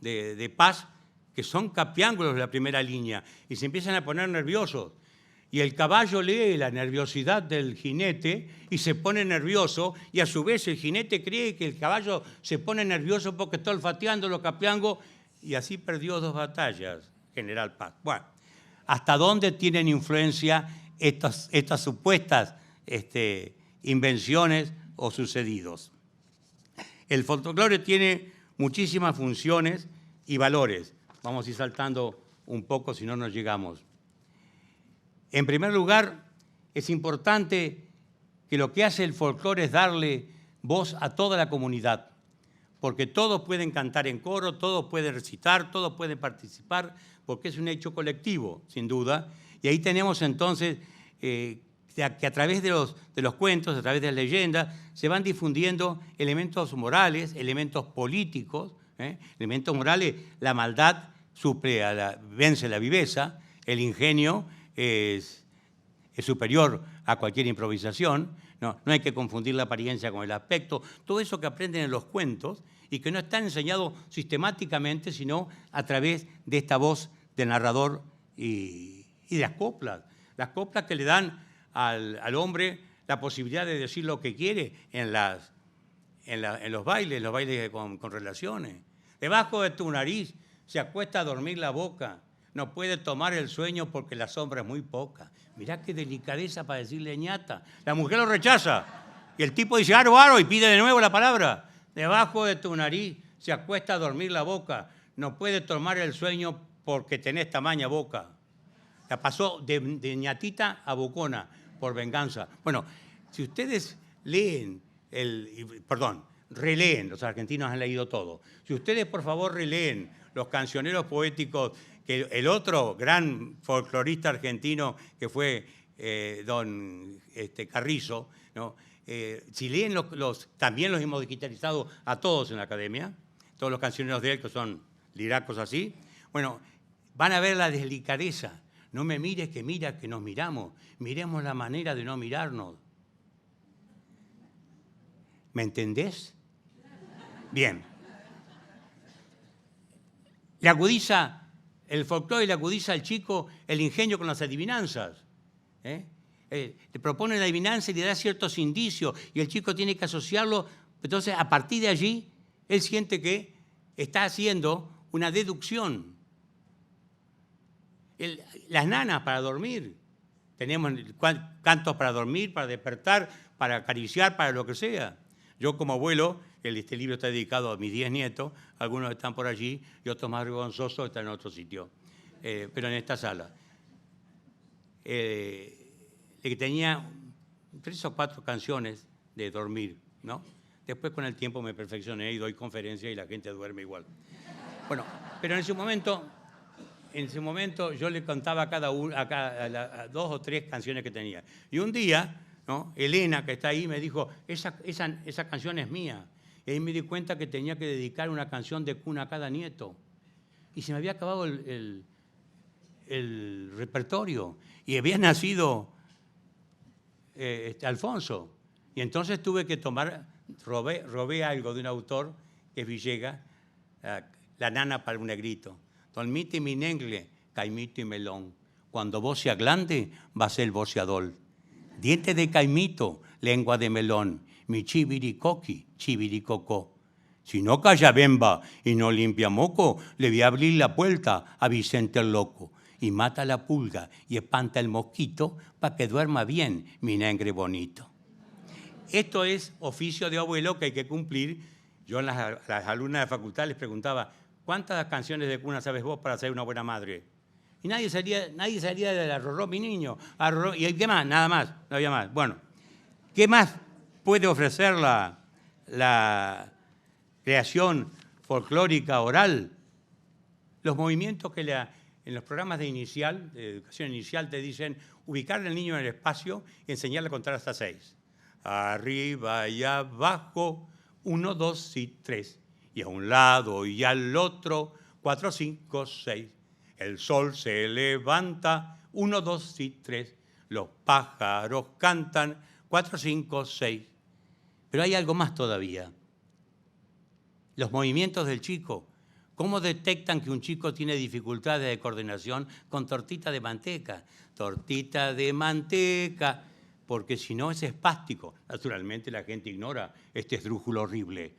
de Paz que son capiángulos de la primera línea y se empiezan a poner nerviosos. Y el caballo lee la nerviosidad del jinete y se pone nervioso, y a su vez el jinete cree que el caballo se pone nervioso porque está olfateando los capiangos, y así perdió 2 batallas, General Paz. Bueno, ¿hasta dónde tienen influencia estas supuestas invenciones o sucedidos? El folclore tiene muchísimas funciones y valores. Vamos a ir saltando un poco, si no nos llegamos. En primer lugar, es importante que lo que hace el folclore es darle voz a toda la comunidad, porque todos pueden cantar en coro, todos pueden recitar, todos pueden participar, porque es un hecho colectivo, sin duda. Y ahí tenemos entonces que a través de los cuentos, a través de las leyendas, se van difundiendo elementos morales, elementos políticos. Elementos morales, la maldad vence la viveza, el ingenio es superior a cualquier improvisación, no hay que confundir la apariencia con el aspecto, todo eso que aprenden en los cuentos y que no está enseñado sistemáticamente, sino a través de esta voz del narrador y de las coplas que le dan al hombre la posibilidad de decir lo que quiere en los bailes con relaciones. Debajo de tu nariz se acuesta a dormir la boca, no puede tomar el sueño porque la sombra es muy poca. Mirá qué delicadeza para decirle ñata. La mujer lo rechaza y el tipo dice aro, aro, y pide de nuevo la palabra. Debajo de tu nariz se acuesta a dormir la boca, no puede tomar el sueño porque tenés tamaña boca. La pasó de ñatita a bocona por venganza. Bueno, si ustedes releen, los argentinos han leído todo. Si ustedes, por favor, releen los cancioneros poéticos, que el otro gran folclorista argentino que fue don Carrizo, ¿no? Si leen también los hemos digitalizado a todos en la academia, todos los cancioneros de él que son liracos así, bueno, van a ver la delicadeza. No me mires que mira que nos miramos, miremos la manera de no mirarnos. ¿Me entendés? Bien. Le agudiza el folclore, le agudiza al chico el ingenio con las adivinanzas. Le propone la adivinanza y le da ciertos indicios y el chico tiene que asociarlo. Entonces, a partir de allí, él siente que está haciendo una deducción. Las nanas para dormir. Tenemos cantos para dormir, para despertar, para acariciar, para lo que sea. Yo como abuelo, este libro está dedicado a mis 10 nietos, algunos están por allí y otros más vergonzosos están en otro sitio, pero en esta sala. Que tenía 3 o 4 canciones de dormir, ¿no? Después con el tiempo me perfeccioné y doy conferencias y la gente duerme igual. Bueno, pero en ese momento yo le contaba a 2 o 3 canciones que tenía. Y un día, ¿no? Elena, que está ahí, me dijo, esa canción es mía. Y ahí me di cuenta que tenía que dedicar una canción de cuna a cada nieto. Y se me había acabado el repertorio. Y había nacido Alfonso. Y entonces tuve que robé algo de un autor, que es Villegas, La nana para un negrito. Dolmite mi nengle, caimito y melón. Cuando vos sea grande, va a ser boceador. Diente de caimito, lengua de melón. Mi chiviricoqui, chiviricocó. Si no calla bemba y no limpia moco, le voy a abrir la puerta a Vicente el loco. Y mata la pulga y espanta el mosquito para que duerma bien mi negre bonito. Esto es oficio de abuelo que hay que cumplir. Yo a las alumnas de facultad les preguntaba, ¿cuántas canciones de cuna sabes vos para ser una buena madre? Y nadie salía de arrorró mi niño. ¿Y qué más? Nada más, no había más. Bueno, ¿qué más puede ofrecer la la creación folclórica oral, los movimientos que en los programas de educación inicial te dicen ubicar al niño en el espacio y enseñarle a contar hasta 6. Arriba y abajo, 1, 2 y 3. Y a un lado y al otro, 4, 5, 6. El sol se levanta, 1, 2 y 3. Los pájaros cantan, 4, 5, 6. Pero hay algo más todavía. Los movimientos del chico. ¿Cómo detectan que un chico tiene dificultades de coordinación con tortita de manteca? Tortita de manteca, porque si no es espástico. Naturalmente la gente ignora este esdrújulo horrible.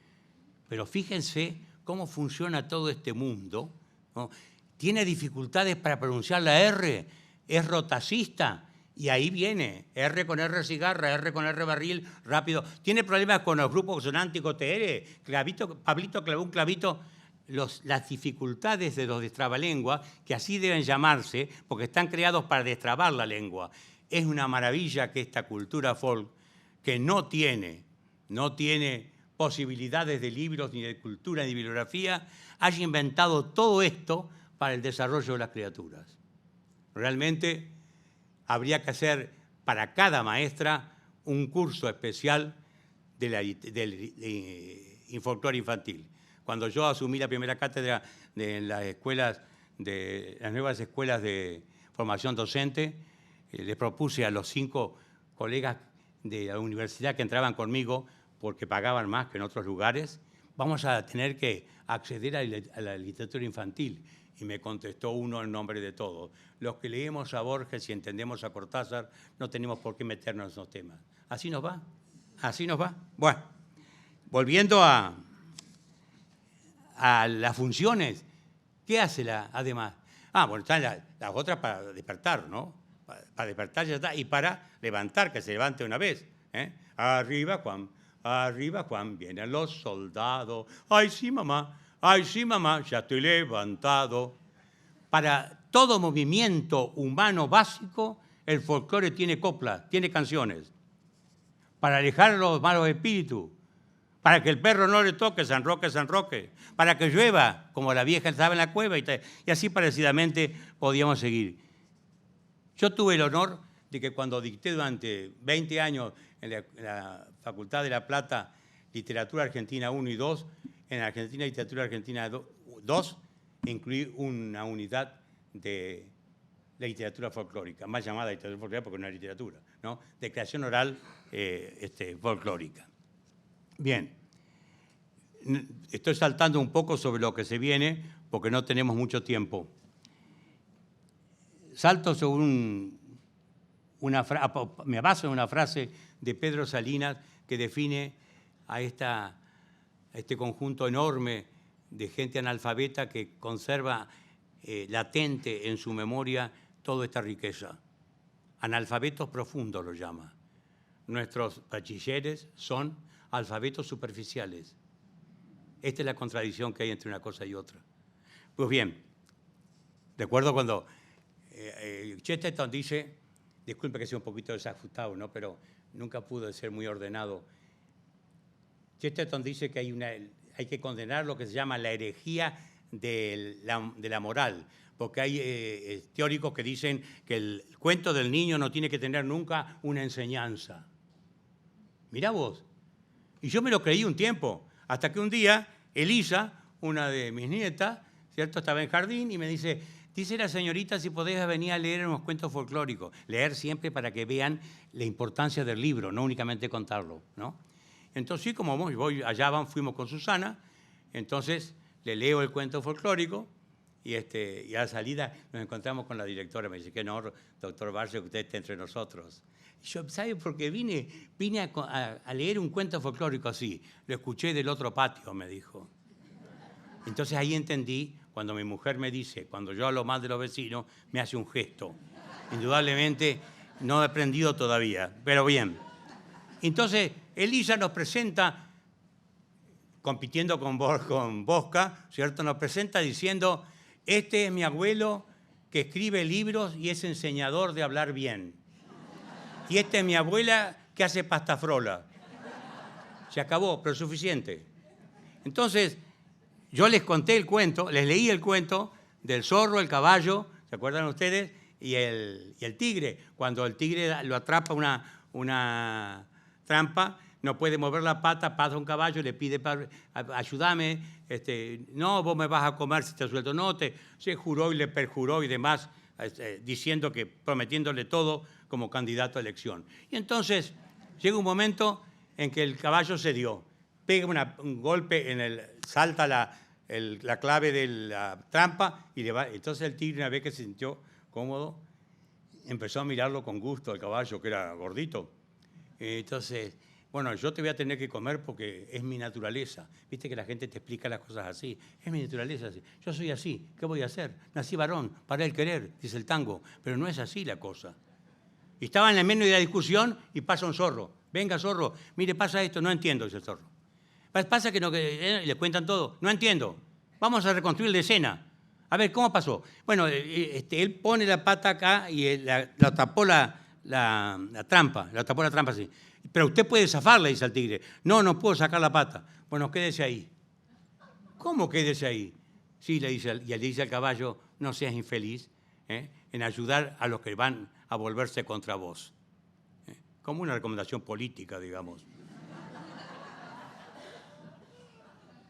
Pero fíjense cómo funciona todo este mundo, ¿no? Tiene dificultades para pronunciar la R, es rotacista, y ahí viene, R con R cigarra, R con R barril, rápido. Tiene problemas con los grupos consonánticos TR, Pablito clavó un clavito. Las dificultades de los destrabalenguas, que así deben llamarse, porque están creados para destrabar la lengua. Es una maravilla que esta cultura folk, que no tiene posibilidades de libros, ni de cultura, ni de bibliografía, haya inventado todo esto para el desarrollo de las criaturas. Realmente habría que hacer para cada maestra un curso especial de folclore infantil. Cuando yo asumí la primera cátedra de las nuevas escuelas de formación docente, les propuse a los 5 colegas de la universidad que entraban conmigo, porque pagaban más que en otros lugares, vamos a tener que acceder a la literatura infantil. Y me contestó uno en nombre de todos. Los que leemos a Borges y entendemos a Cortázar, no tenemos por qué meternos en esos temas. Así nos va, así nos va. Bueno, volviendo a las funciones, ¿qué hace además? Bueno, están las otras para despertar, ¿no? Para despertar ya está, y para levantar, que se levante una vez. Arriba, Juan, vienen los soldados. Ay, sí, mamá, ya estoy levantado. Para todo movimiento humano básico, el folclore tiene coplas, tiene canciones. Para alejar a los malos espíritus, para que el perro no le toque, San Roque, San Roque, para que llueva, como la vieja estaba en la cueva, y así parecidamente podíamos seguir. Yo tuve el honor de que cuando dicté durante 20 años en la Facultad de La Plata Literatura Argentina 1 y 2, en Argentina Literatura Argentina 2, incluí una unidad de literatura folclórica, más llamada literatura folclórica porque no es literatura, ¿no? De creación oral folclórica. Bien, estoy saltando un poco sobre lo que se viene porque no tenemos mucho tiempo. Salto sobre me baso en una frase de Pedro Salinas que define a este conjunto enorme de gente analfabeta que conserva latente en su memoria toda esta riqueza. Analfabetos profundos lo llama. Nuestros bachilleres son alfabetos superficiales. Esta es la contradicción que hay entre una cosa y otra. Pues bien, recuerdo cuando Chesterton dice, disculpe que sea un poquito desajustado, ¿no? Pero nunca pude ser muy ordenado. Chesterton dice que hay que condenar lo que se llama la herejía de la moral, porque hay teóricos que dicen que el cuento del niño no tiene que tener nunca una enseñanza. Mirá vos. Y yo me lo creí un tiempo, hasta que un día Elisa, una de mis nietas, ¿cierto?, estaba en jardín y me dice la señorita si podés venir a leer unos cuentos folclóricos. Leer siempre para que vean la importancia del libro, no únicamente contarlo, ¿no? Entonces, sí, como voy allá, fuimos con Susana, entonces le leo el cuento folclórico y a la salida nos encontramos con la directora. Me dice que no, doctor Barcia, que usted esté entre nosotros. Y yo, ¿sabe por qué vine a leer un cuento folclórico así? Lo escuché del otro patio, me dijo. Entonces ahí entendí, cuando mi mujer me dice, cuando yo hablo mal de los vecinos, me hace un gesto. Indudablemente no he aprendido todavía, pero bien. Entonces Elisa nos presenta, compitiendo con Bosca, ¿cierto? Nos presenta diciendo, este es mi abuelo que escribe libros y es enseñador de hablar bien. Y esta es mi abuela que hace pastafrola. se acabó, pero suficiente. Entonces, yo les conté el cuento, les leí el cuento del zorro, el caballo, ¿se acuerdan ustedes? Y el tigre. Cuando el tigre lo atrapa una trampa, no puede mover la pata, pasa un caballo, le pide, ayúdame, no, vos me vas a comer si te suelto. No, se juró y le perjuró y demás, diciendo que, prometiéndole todo como candidato a elección. Y entonces llega un momento en que el caballo se dio, pega un golpe, salta la clave de la trampa y le va. Entonces el tigre, una vez que se sintió cómodo, empezó a mirarlo con gusto al caballo, que era gordito. Entonces, bueno, yo te voy a tener que comer porque es mi naturaleza. Viste que la gente te explica las cosas así. Es mi naturaleza así. Yo soy así. ¿Qué voy a hacer? Nací varón, para el querer, dice el tango. Pero no es así la cosa. Y estaba en el medio de la discusión y pasa un zorro. Venga, zorro, mire, pasa esto. No entiendo, dice el zorro. Pasa que le cuentan todo. No entiendo. Vamos a reconstruir la escena. A ver, ¿cómo pasó? Bueno, él pone la pata acá y la tapó la trampa. La tapó la trampa así. Pero usted puede zafarla, dice el tigre. No, no puedo sacar la pata. Bueno, quédese ahí. ¿Cómo quédese ahí? Sí, le dice al caballo, no seas infeliz en ayudar a los que van a volverse contra vos. Como una recomendación política, digamos.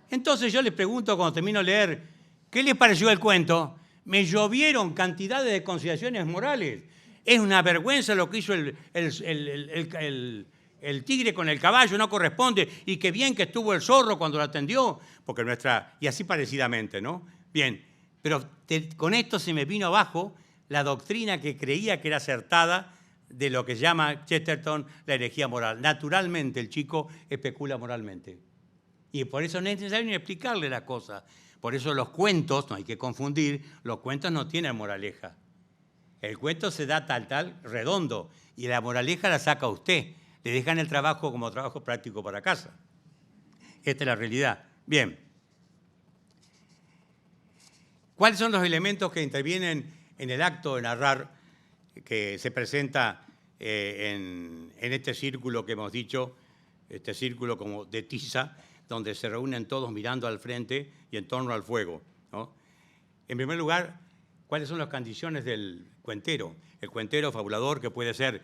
Entonces yo les pregunto cuando termino de leer, ¿qué les pareció el cuento? Me llovieron cantidades de consideraciones morales. Es una vergüenza lo que hizo el tigre con el caballo, no corresponde. Y qué bien que estuvo el zorro cuando lo atendió. Porque y así parecidamente, ¿no? Bien, pero con esto se me vino abajo la doctrina que creía que era acertada de lo que llama Chesterton la herejía moral. Naturalmente el chico especula moralmente. Y por eso no es necesario ni explicarle la cosa. Por eso los cuentos, no hay que confundir, los cuentos no tienen moraleja. El cuento se da tal, redondo, y la moraleja la saca usted. Le dejan el trabajo como trabajo práctico para casa. Esta es la realidad. Bien. ¿Cuáles son los elementos que intervienen en el acto de narrar que se presenta en este círculo que hemos dicho, este círculo como de tiza, donde se reúnen todos mirando al frente y en torno al fuego, ¿no? En primer lugar, ¿cuáles son las condiciones del cuentero? El cuentero fabulador, que puede ser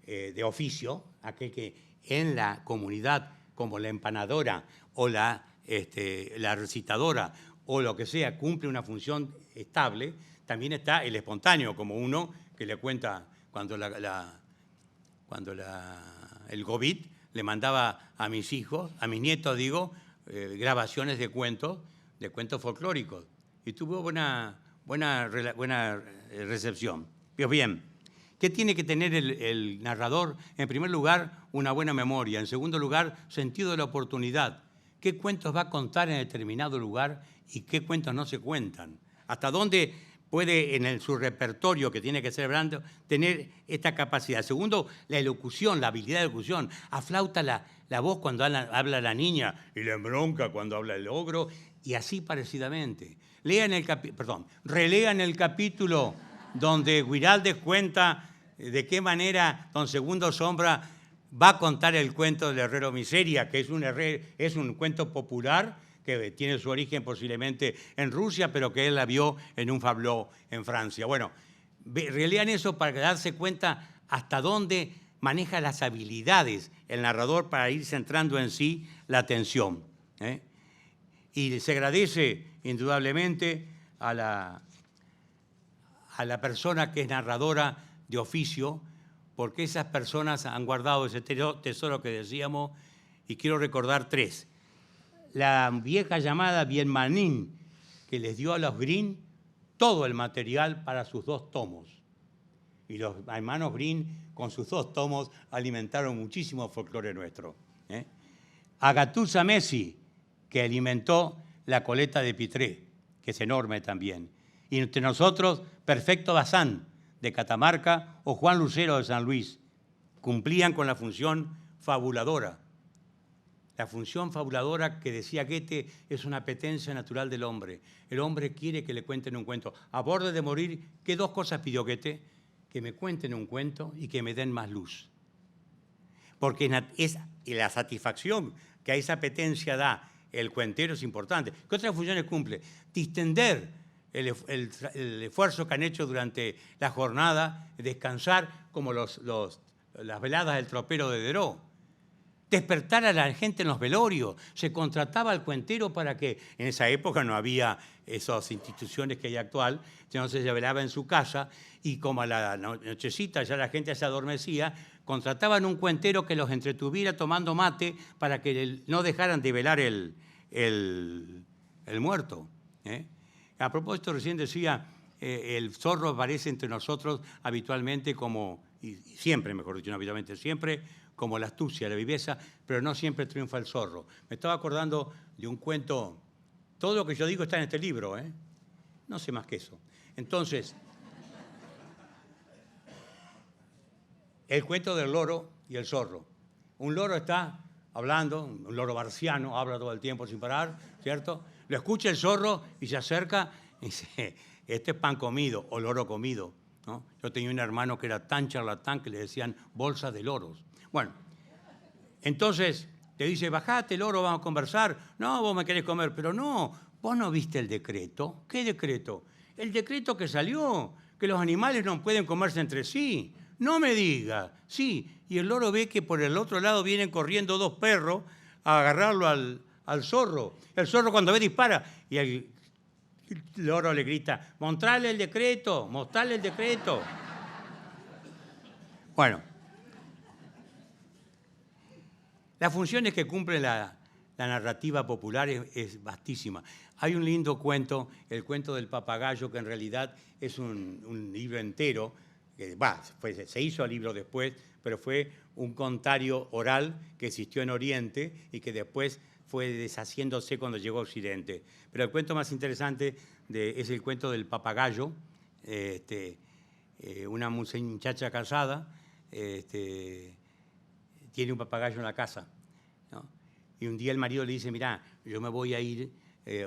de oficio, aquel que en la comunidad, como la empanadora o la recitadora o lo que sea, cumple una función estable. También está el espontáneo, como uno que le cuenta cuando el COVID le mandaba a mis hijos, a mis nietos, digo, grabaciones de cuentos folclóricos. Y tuvo buena recepción. Pues bien, ¿qué tiene que tener el narrador? En primer lugar, una buena memoria. En segundo lugar, sentido de la oportunidad. ¿Qué cuentos va a contar en determinado lugar y qué cuentos no se cuentan? ¿Hasta dónde puede en su repertorio, que tiene que ser blando, tener esta capacidad? Segundo, la elocución, la habilidad de elocución. Aflauta la voz cuando habla la niña y la embronca cuando habla el ogro, y así parecidamente. Relean el capítulo donde Guiraldes cuenta de qué manera don Segundo Sombra va a contar el cuento del herrero Miseria, que es un cuento popular que tiene su origen posiblemente en Rusia, pero que él la vio en un fabló en Francia. Bueno, relean eso para darse cuenta hasta dónde maneja las habilidades el narrador para ir centrando en sí la atención. Y se agradece indudablemente a la persona que es narradora de oficio, porque esas personas han guardado ese tesoro que decíamos, y quiero recordar tres. La vieja llamada Bienmanin, que les dio a los Green todo el material para sus 2 tomos. Y los hermanos Green, con sus 2 tomos, alimentaron muchísimo folclore nuestro. A Gattuso Messi, que alimentó la coleta de Pitré, que es enorme también. Y entre nosotros, Perfecto Bazán, de Catamarca, o Juan Lucero de San Luis, cumplían con la función fabuladora. La función fabuladora que decía Goethe es una apetencia natural del hombre. El hombre quiere que le cuenten un cuento. A borde de morir, ¿qué 2 cosas pidió Goethe? Que me cuenten un cuento y que me den más luz. Porque es la satisfacción que a esa apetencia da el cuentero es importante. ¿Qué otras funciones cumple? Distender el esfuerzo que han hecho durante la jornada, descansar como las veladas del tropero de Deró. Despertar a la gente en los velorios. Se contrataba al cuentero para que, en esa época no había esas instituciones que hay actual, entonces se velaba en su casa y como a la nochecita ya la gente se adormecía, contrataban un cuentero que los entretuviera tomando mate para que no dejaran de velar el muerto. A propósito, recién decía, el zorro aparece entre nosotros habitualmente como, y siempre, mejor dicho, no habitualmente, siempre como la astucia, la viveza, pero no siempre triunfa el zorro. Me estaba acordando de un cuento, todo lo que yo digo está en este libro, no sé más que eso. Entonces, el cuento del loro y el zorro. Un loro está hablando, un loro barciano, habla todo el tiempo sin parar, ¿cierto? Lo escucha el zorro y se acerca y dice, este es pan comido o loro comido, ¿no? Yo tenía un hermano que era tan charlatán que le decían bolsa de loros. Bueno, entonces te dice, bajate, loro, vamos a conversar. No, vos me querés comer, pero no, vos no viste el decreto. ¿Qué decreto? El decreto que salió, que los animales no pueden comerse entre sí. No me diga, sí. Y el loro ve que por el otro lado vienen corriendo dos perros a agarrarlo al zorro. El zorro cuando ve dispara y el loro le grita, mostrale el decreto, mostrale el decreto. Bueno. Las funciones que cumple la narrativa popular es vastísima. Hay un lindo cuento, el cuento del papagayo, que en realidad es un libro entero, que se hizo el libro después, pero fue un contario oral que existió en Oriente y que después fue deshaciéndose cuando llegó a Occidente. Pero el cuento más interesante es el cuento del papagayo. Una muchacha casada tiene un papagayo en la casa, ¿no? Y un día el marido le dice, mirá, yo me voy a ir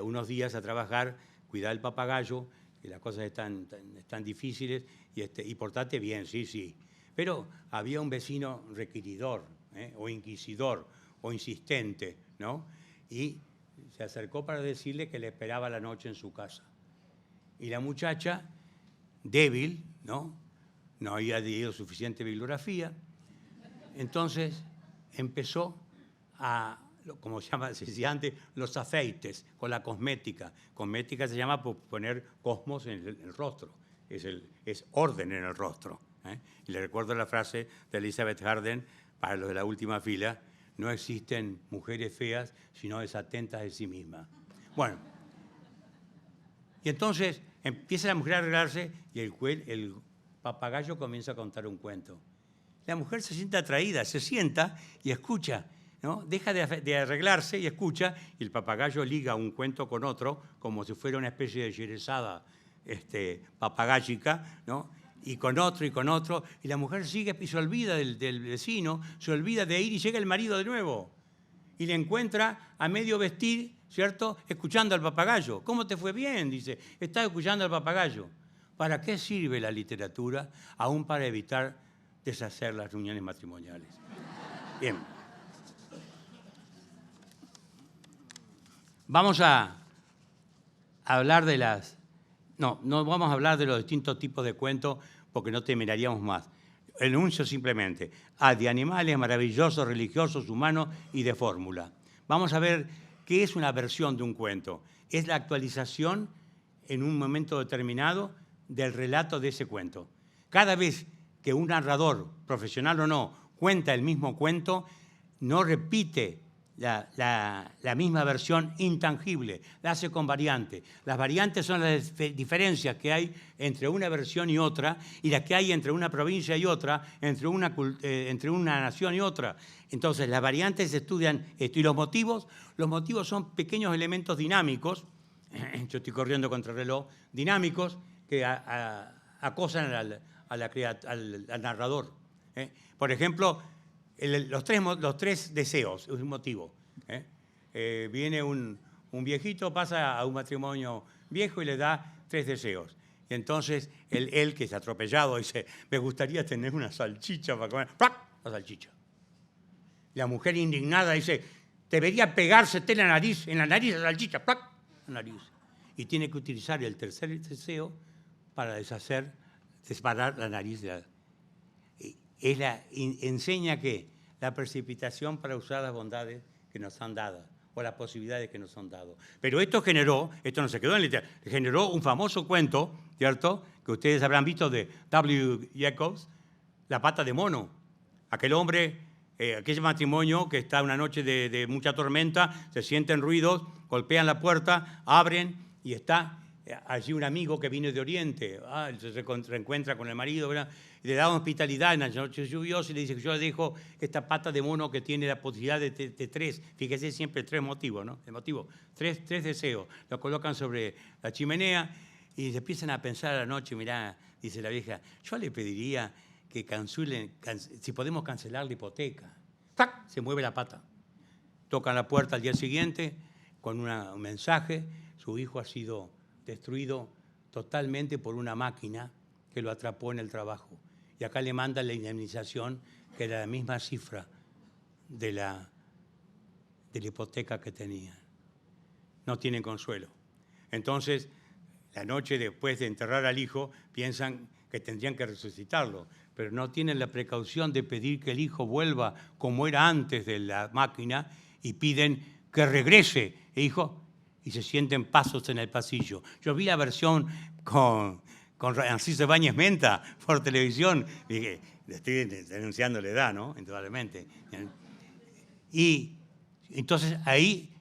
unos días a trabajar, cuidar el papagayo, que las cosas están difíciles, y portate bien, sí. Pero había un vecino requiridor, o inquisidor, o insistente, ¿no? Y se acercó para decirle que le esperaba la noche en su casa. Y la muchacha, débil, no había leído suficiente bibliografía, entonces empezó a, como se decía antes, los afeites, con la cosmética. Cosmética se llama por poner cosmos en el rostro, es orden en el rostro. Y le recuerdo la frase de Elizabeth Arden, para los de la última fila, no existen mujeres feas, sino desatentas de sí mismas. Bueno, y entonces empieza la mujer a arreglarse y el papagayo comienza a contar un cuento. La mujer se siente atraída, se sienta y escucha, ¿no? Deja de arreglarse y escucha, y el papagayo liga un cuento con otro, como si fuera una especie de yerezada papagáyica, ¿no? Y con otro, y la mujer sigue y se olvida del vecino, se olvida de ir y llega el marido de nuevo. Y le encuentra a medio vestir, ¿cierto?, escuchando al papagayo. ¿Cómo te fue? Bien, dice, estás escuchando al papagayo. ¿Para qué sirve la literatura? Aún para evitar deshacer las reuniones matrimoniales. Bien. Vamos a hablar de no vamos a hablar de los distintos tipos de cuentos porque no terminaríamos más. Enuncio simplemente de animales maravillosos, religiosos, humanos y de fórmula. Vamos a ver qué es una versión de un cuento. Es la actualización en un momento determinado del relato de ese cuento. Cada vez que un narrador, profesional o no, cuenta el mismo cuento, no repite la misma versión intangible, la hace con variantes. Las variantes son las diferencias que hay entre una versión y otra, y las que hay entre una provincia y otra, entre una nación y otra. Entonces, las variantes se estudian esto. Y los motivos son pequeños elementos dinámicos, yo estoy corriendo contra el reloj, dinámicos que acosan al narrador. Por ejemplo, los tres deseos es un motivo. Viene un viejito, pasa a un matrimonio viejo y le da 3 deseos. Y entonces él que es atropellado dice, me gustaría tener una salchicha para comer. ¡Prac! La salchicha. La mujer indignada dice, debería pegársete en la nariz la salchicha, ¡plac! La nariz. Y tiene que utilizar el tercer deseo para disparar la nariz. Enseña que la precipitación para usar las bondades que nos han dado, o las posibilidades que nos han dado. Pero esto no se quedó en literatura, generó un famoso cuento, ¿cierto?, que ustedes habrán visto de W. Jacobs, La pata de mono. Aquel hombre, aquel matrimonio que está una noche de mucha tormenta, se sienten ruidos, golpean la puerta, abren y está allí un amigo que vino de Oriente. Se reencuentra con el marido, ¿verdad? Y le da hospitalidad en la noche lluviosa y le dice que yo le dejo esta pata de mono que tiene la posibilidad de tres. Fíjese siempre tres motivos, ¿no? El motivo, tres deseos. Lo colocan sobre la chimenea y se empiezan a pensar a la noche. Mirá, dice la vieja, yo le pediría que cancelen, si podemos cancelar la hipoteca. ¡Tac! Se mueve la pata. Tocan la puerta al día siguiente con un mensaje. Su hijo ha sido destruido totalmente por una máquina que lo atrapó en el trabajo. Y acá le mandan la indemnización, que era la misma cifra de la hipoteca que tenían. No tienen consuelo. Entonces, la noche después de enterrar al hijo, piensan que tendrían que resucitarlo, pero no tienen la precaución de pedir que el hijo vuelva como era antes de la máquina y piden que regrese el hijo y se sienten pasos en el pasillo. Yo vi la versión con Narciso Ibáñez Menta por televisión. Dije, le estoy denunciando la edad, ¿no? Indudablemente. Y entonces ahí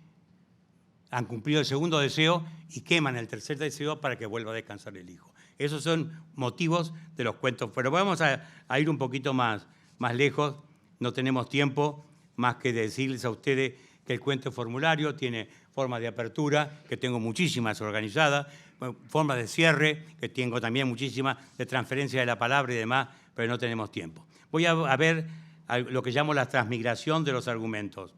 han cumplido el segundo deseo y queman el tercer deseo para que vuelva a descansar el hijo. Esos son motivos de los cuentos. Pero vamos a ir un poquito más lejos. No tenemos tiempo más que decirles a ustedes que el cuento formulario tiene formas de apertura, que tengo muchísimas organizadas, formas de cierre, que tengo también muchísimas, de transferencia de la palabra y demás, pero no tenemos tiempo. Voy a ver lo que llamo la transmigración de los argumentos.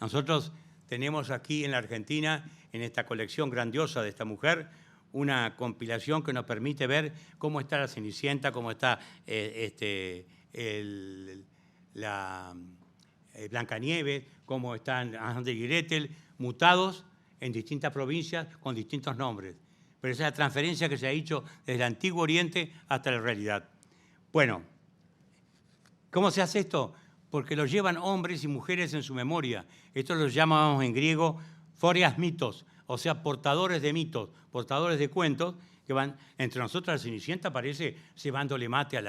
Nosotros tenemos aquí en la Argentina, en esta colección grandiosa de esta mujer, una compilación que nos permite ver cómo está la Cenicienta, cómo está Blancanieves, cómo están Hansel y Gretel, mutados en distintas provincias con distintos nombres. Pero esa es la transferencia que se ha hecho desde el Antiguo Oriente hasta la realidad. Bueno, ¿cómo se hace esto? Porque lo llevan hombres y mujeres en su memoria. Esto lo llamamos en griego phorias mitos, o sea, portadores de mitos, portadores de cuentos, que van, entre nosotros la Cenicienta aparece llevándole mate a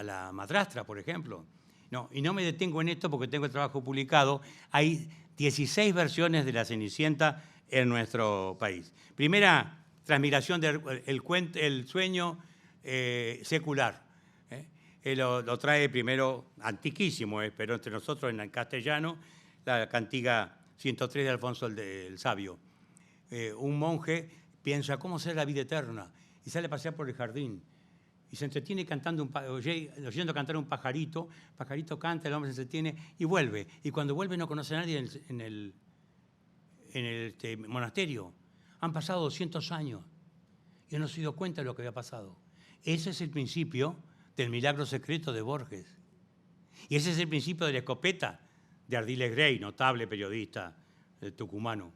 la madrastra, por ejemplo. No, y no me detengo en esto porque tengo el trabajo publicado. Hay 16 versiones de la Cenicienta en nuestro país. Primera transmigración del sueño secular. Lo trae primero, antiquísimo, pero entre nosotros en castellano, la cantiga 103 de Alfonso el Sabio. Un monje piensa, ¿cómo será la vida eterna? Y sale a pasear por el jardín. Y se entretiene cantando oyendo cantar un pajarito. El pajarito canta, el hombre se entretiene y vuelve. Y cuando vuelve no conoce a nadie en el monasterio. Han pasado 200 años y no se dio cuenta de lo que había pasado. Ese es el principio del milagro secreto de Borges. Y ese es el principio de la escopeta de Ardiles Grey, notable periodista tucumano.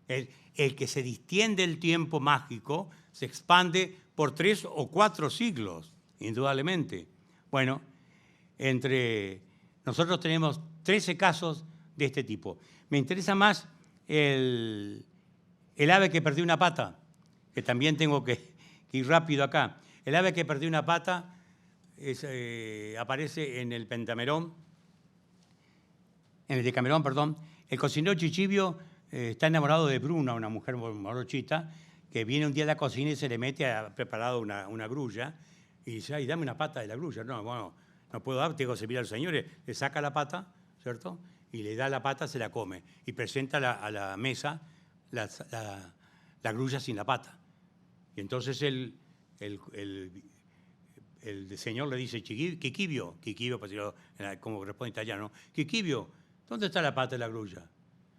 El que se distiende el tiempo mágico se expande por 3 o 4 siglos, indudablemente. Bueno, entre nosotros tenemos 13 casos de este tipo. Me interesa más el ave que perdió una pata, que también tengo que ir rápido acá. El ave que perdió una pata aparece en el Pentamerón, en el Decamerón, perdón. El cocinero Chichibio está enamorado de Bruna, una mujer morochita, que viene un día a la cocina y se le mete preparado una grulla y dice, ay, dame una pata de la grulla. No, bueno, no puedo dar, tengo que servir al señor. Le saca la pata, ¿cierto? Y le da la pata, se la come. Y presenta a la mesa la grulla sin la pata. Y entonces el señor le dice, Chiquibio, pues, como responde en italiano, Chiquibio, ¿dónde está la pata de la grulla?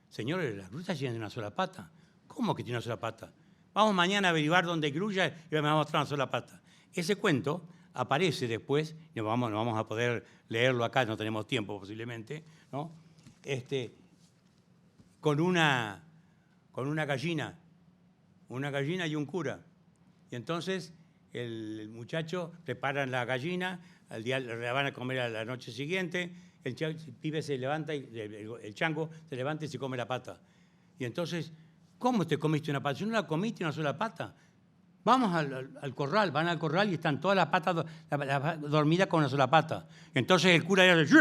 Señor, la grulla tiene una sola pata. ¿Cómo que tiene una sola pata? Vamos mañana a averiguar dónde hay grulla y me vamos a mostrar una sola pata. Ese cuento aparece después, no vamos a poder leerlo acá, no tenemos tiempo posiblemente, ¿no? con una gallina y un cura. Y entonces el muchacho prepara la gallina, al día la van a comer a la noche siguiente, el pibe se levanta, el chango se levanta y se come la pata. Y entonces, ¿cómo te comiste una pata? Si no la comiste una sola pata. Vamos al corral, van al corral y están todas las patas dormidas con una sola pata. Entonces el cura dice, ¡sí!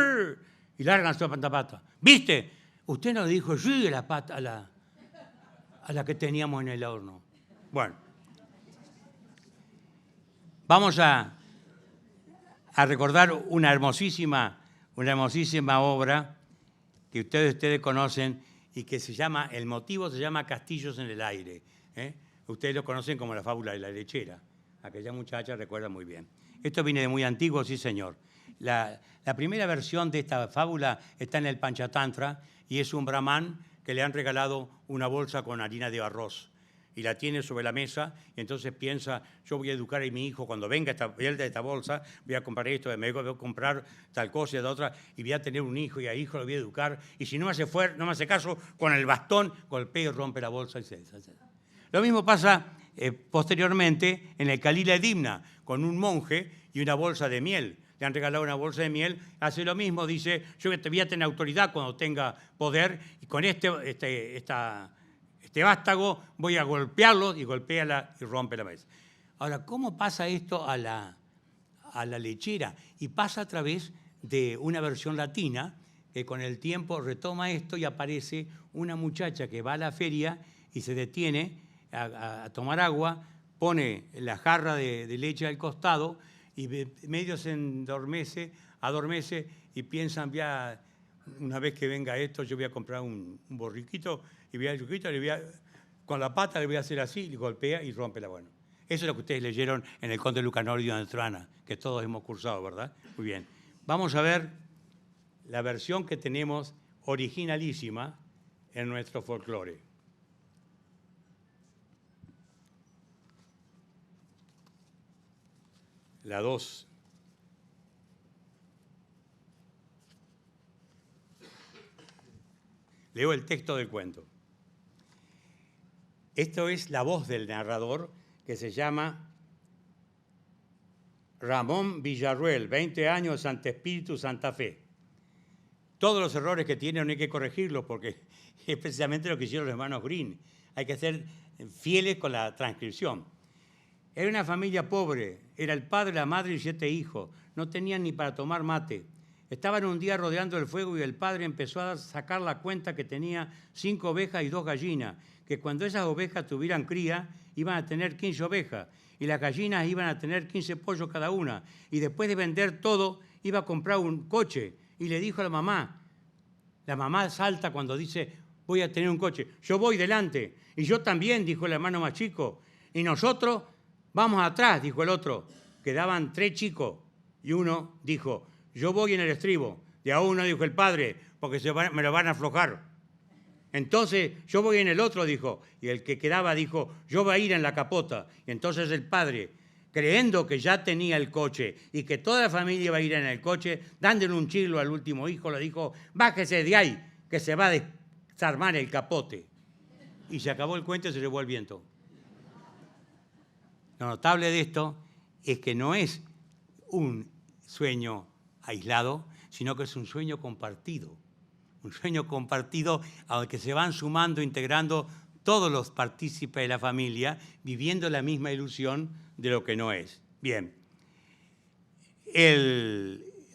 Y largan su pata. ¿Viste? Usted nos dijo, sí, la pata, a la que teníamos en el horno. Bueno. Vamos a recordar una hermosísima obra que ustedes conocen y que se llama, el motivo se llama Castillos en el aire. Ustedes lo conocen como la fábula de la lechera. Aquella muchacha recuerda muy bien. Esto viene de muy antiguo, sí señor. La primera versión de esta fábula está en el Panchatantra y es un brahman que le han regalado una bolsa con harina de arroz y la tiene sobre la mesa y entonces piensa, yo voy a educar a mi hijo cuando venga esta bolsa, voy a comprar esto, me voy a comprar tal cosa y la otra y voy a tener un hijo y a hijo lo voy a educar y si no me hace caso, con el bastón golpea y rompe la bolsa y se deshace. Lo mismo pasa posteriormente en el Kalila Edimna, con un monje y una bolsa de miel. Le han regalado una bolsa de miel, hace lo mismo, dice, yo te voy a tener autoridad cuando tenga poder y con este vástago voy a golpearlo y golpéala y rompe la mesa. Ahora, ¿cómo pasa esto a la lechera? Y pasa a través de una versión latina que con el tiempo retoma esto y aparece una muchacha que va a la feria y se detiene a tomar agua, pone la jarra de leche al costado y medio se adormece y piensan, una vez que venga esto, yo voy a comprar un borriquito y con la pata le voy a hacer así, y golpea y rompe la bueno. Eso es lo que ustedes leyeron en el Conde Lucanor de Trana, que todos hemos cursado, ¿verdad? Muy bien. Vamos a ver la versión que tenemos originalísima en nuestro folclore. La 2. Leo el texto del cuento. Esto es la voz del narrador, que se llama Ramón Villarruel, 20 años, Santo Espíritu, Santa Fe. Todos los errores que tiene no hay que corregirlos porque es precisamente lo que hicieron los hermanos Green. Hay que ser fieles con la transcripción. Era una familia pobre, era el padre, la madre y 7 hijos. No tenían ni para tomar mate. Estaban un día rodeando el fuego y el padre empezó a sacar la cuenta que tenía 5 ovejas y 2 gallinas, que cuando esas ovejas tuvieran cría iban a tener 15 ovejas y las gallinas iban a tener 15 pollos cada una. Y después de vender todo iba a comprar un coche y le dijo a la mamá salta cuando dice voy a tener un coche, yo voy delante y yo también, dijo el hermano más chico, y nosotros vamos atrás, dijo el otro. Quedaban 3 chicos y uno dijo, yo voy en el estribo. De a uno dijo el padre, porque me lo van a aflojar. Entonces yo voy en el otro, dijo. Y el que quedaba dijo, yo voy a ir en la capota. Y entonces el padre, creyendo que ya tenía el coche y que toda la familia iba a ir en el coche, dándole un chirlo al último hijo, le dijo, bájese de ahí, que se va a desarmar el capote. Y se acabó el cuento y se llevó el viento. Lo notable de esto es que no es un sueño aislado, sino que es un sueño compartido. Un sueño compartido al que se van sumando, integrando todos los partícipes de la familia, viviendo la misma ilusión de lo que no es. Bien.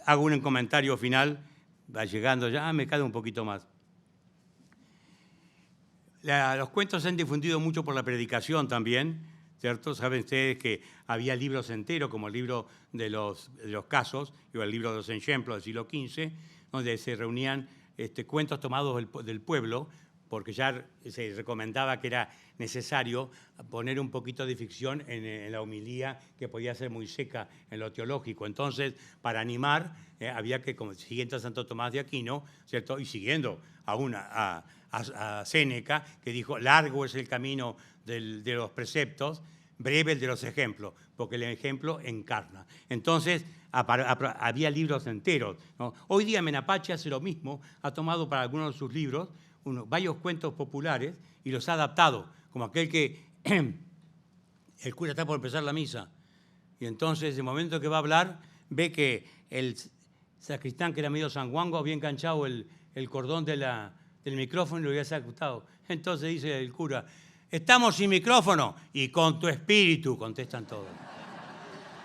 Hago un comentario final, va llegando ya, me cae un poquito más. Los cuentos se han difundido mucho por la predicación también, ¿cierto? Saben ustedes que había libros enteros, como el libro de los casos, o el libro de los ejemplos del siglo XV, donde se reunían cuentos tomados del pueblo, porque ya se recomendaba que era necesario poner un poquito de ficción en la homilía, que podía ser muy seca en lo teológico. Entonces, para animar, había que, como siguiendo a Santo Tomás de Aquino, ¿cierto? Y siguiendo a Séneca, que dijo, largo es el camino de los preceptos, breve el de los ejemplos, porque el ejemplo encarna. Entonces, había libros enteros, ¿no? Hoy día Menapache hace lo mismo, ha tomado para algunos de sus libros varios cuentos populares y los ha adaptado, como aquel que el cura está por empezar la misa, y entonces, en el momento que va a hablar, ve que el sacristán, que era medio sanguango, había enganchado el cordón del micrófono y lo había sacado. Entonces dice el cura: estamos sin micrófono, y con tu espíritu, contestan todos.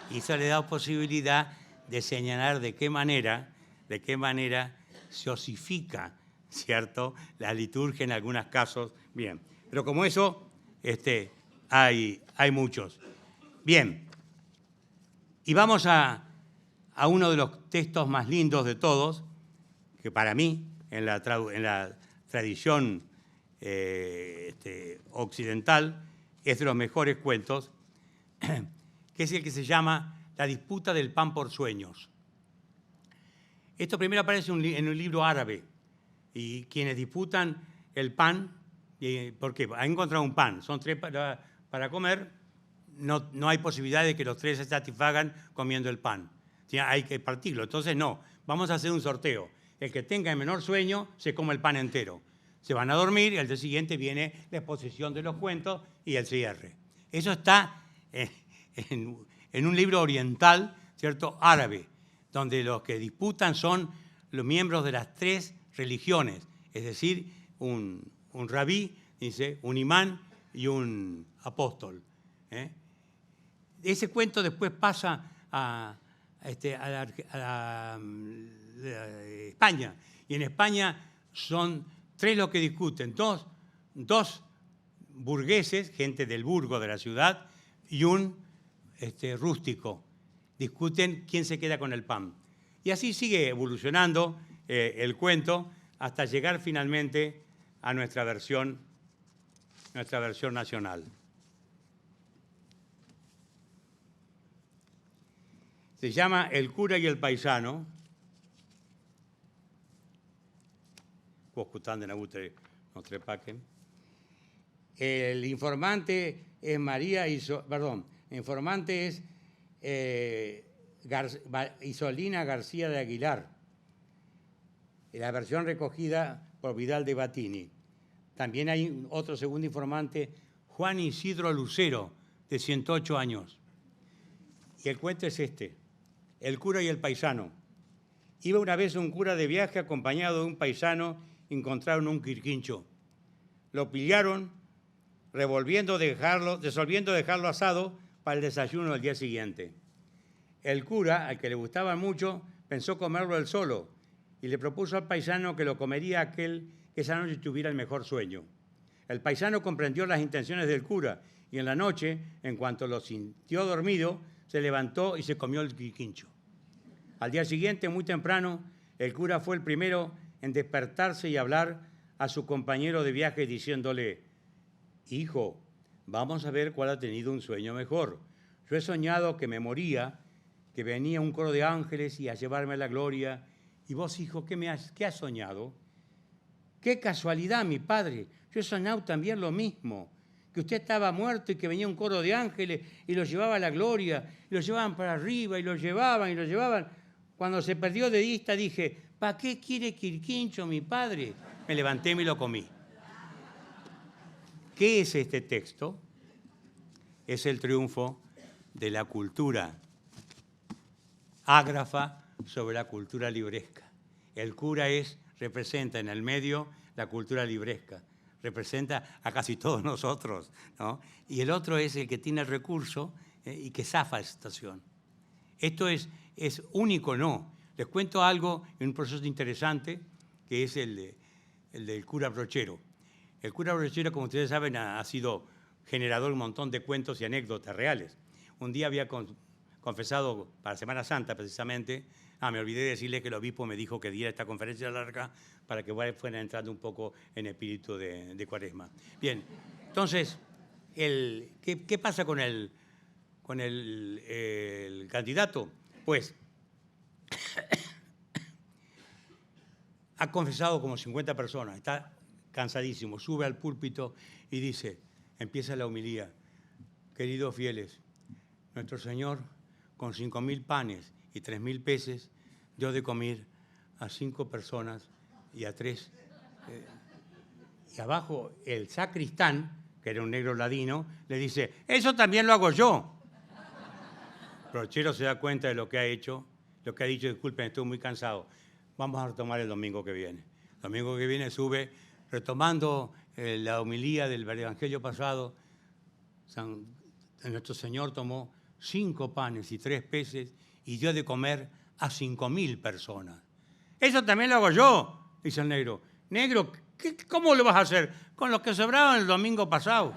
Y eso le da posibilidad de señalar de qué manera se osifica, ¿cierto?, la liturgia en algunos casos. Bien, pero como eso, hay muchos. Bien, y vamos a uno de los textos más lindos de todos, que para mí, en la tradición occidental, es de los mejores cuentos, que es el que se llama La disputa del pan por sueños. Esto primero aparece en un libro árabe, y quienes disputan el pan, ¿por qué? Han encontrado un pan, son tres para comer, no hay posibilidad de que los tres se satisfagan comiendo el pan. Hay que partirlo. Entonces, no, vamos a hacer un sorteo. El que tenga el menor sueño se come el pan entero. Se van a dormir y al día siguiente viene la exposición de los cuentos y el cierre. Eso está en un libro oriental, ¿cierto?, árabe, donde los que disputan son los miembros de las tres religiones, es decir, un rabí, dice, un imán y un apóstol. Ese cuento después pasa a España, y en España son tres los que discuten, dos burgueses, gente del burgo de la ciudad, y un rústico. Discuten quién se queda con el pan. Y así sigue evolucionando el cuento hasta llegar finalmente a nuestra versión nacional. Se llama El cura y el paisano. El informante es Isolina García de Aguilar. La versión recogida por Vidal de Batini. También hay otro segundo informante, Juan Isidro Lucero, de 108 años. Y el cuento es este: El cura y el paisano. Iba una vez un cura de viaje acompañado de un paisano y encontraron un quirquincho. Lo pillaron, resolviendo dejarlo asado para el desayuno del día siguiente. El cura, al que le gustaba mucho, pensó comerlo él solo y le propuso al paisano que lo comería aquel que esa noche tuviera el mejor sueño. El paisano comprendió las intenciones del cura y en la noche, en cuanto lo sintió dormido, se levantó y se comió el quirquincho. Al día siguiente, muy temprano, el cura fue el primero en despertarse y hablar a su compañero de viaje diciéndole: hijo, vamos a ver cuál ha tenido un sueño mejor. Yo he soñado que me moría, que venía un coro de ángeles y a llevarme a la gloria. Y vos, hijo, ¿qué has soñado? ¡Qué casualidad, mi padre! Yo he soñado también lo mismo, que usted estaba muerto y que venía un coro de ángeles y lo llevaba a la gloria, y lo llevaban para arriba y lo llevaban. Cuando se perdió de vista dije: ¿para qué quiere quirquincho mi padre? Me levanté y me lo comí. ¿Qué es este texto? Es el triunfo de la cultura ágrafa sobre la cultura libresca. El cura representa en el medio la cultura libresca, representa a casi todos nosotros, ¿no? Y el otro es el que tiene el recurso y que zafa esa situación. Esto es único, ¿no? Les cuento algo en un proceso interesante, que es el del cura Brochero. El cura Brochero, como ustedes saben, ha sido generador de un montón de cuentos y anécdotas reales. Un día había confesado para Semana Santa, precisamente. Me olvidé de decirle que el obispo me dijo que diera esta conferencia larga para que fueran entrando un poco en espíritu de Cuaresma. Bien, entonces, ¿qué pasa con el candidato? Pues ha confesado como 50 personas, está cansadísimo, sube al púlpito y dice, empieza la homilía: Queridos fieles, nuestro Señor, con 5.000 panes y 3.000 peces, dio de comer a 5 personas y a 3. Y abajo el sacristán, que era un negro ladino, le dice, eso también lo hago yo. Brochero se da cuenta de lo que ha hecho, lo que ha dicho, disculpen, estoy muy cansado. Vamos a retomar el domingo que viene. El domingo que viene sube, retomando la homilía del Evangelio pasado, nuestro Señor tomó 5 panes y 3 peces y dio de comer a 5.000 personas. Eso también lo hago yo, dice el negro. Negro, ¿cómo lo vas a hacer? Con los que sobraban el domingo pasado.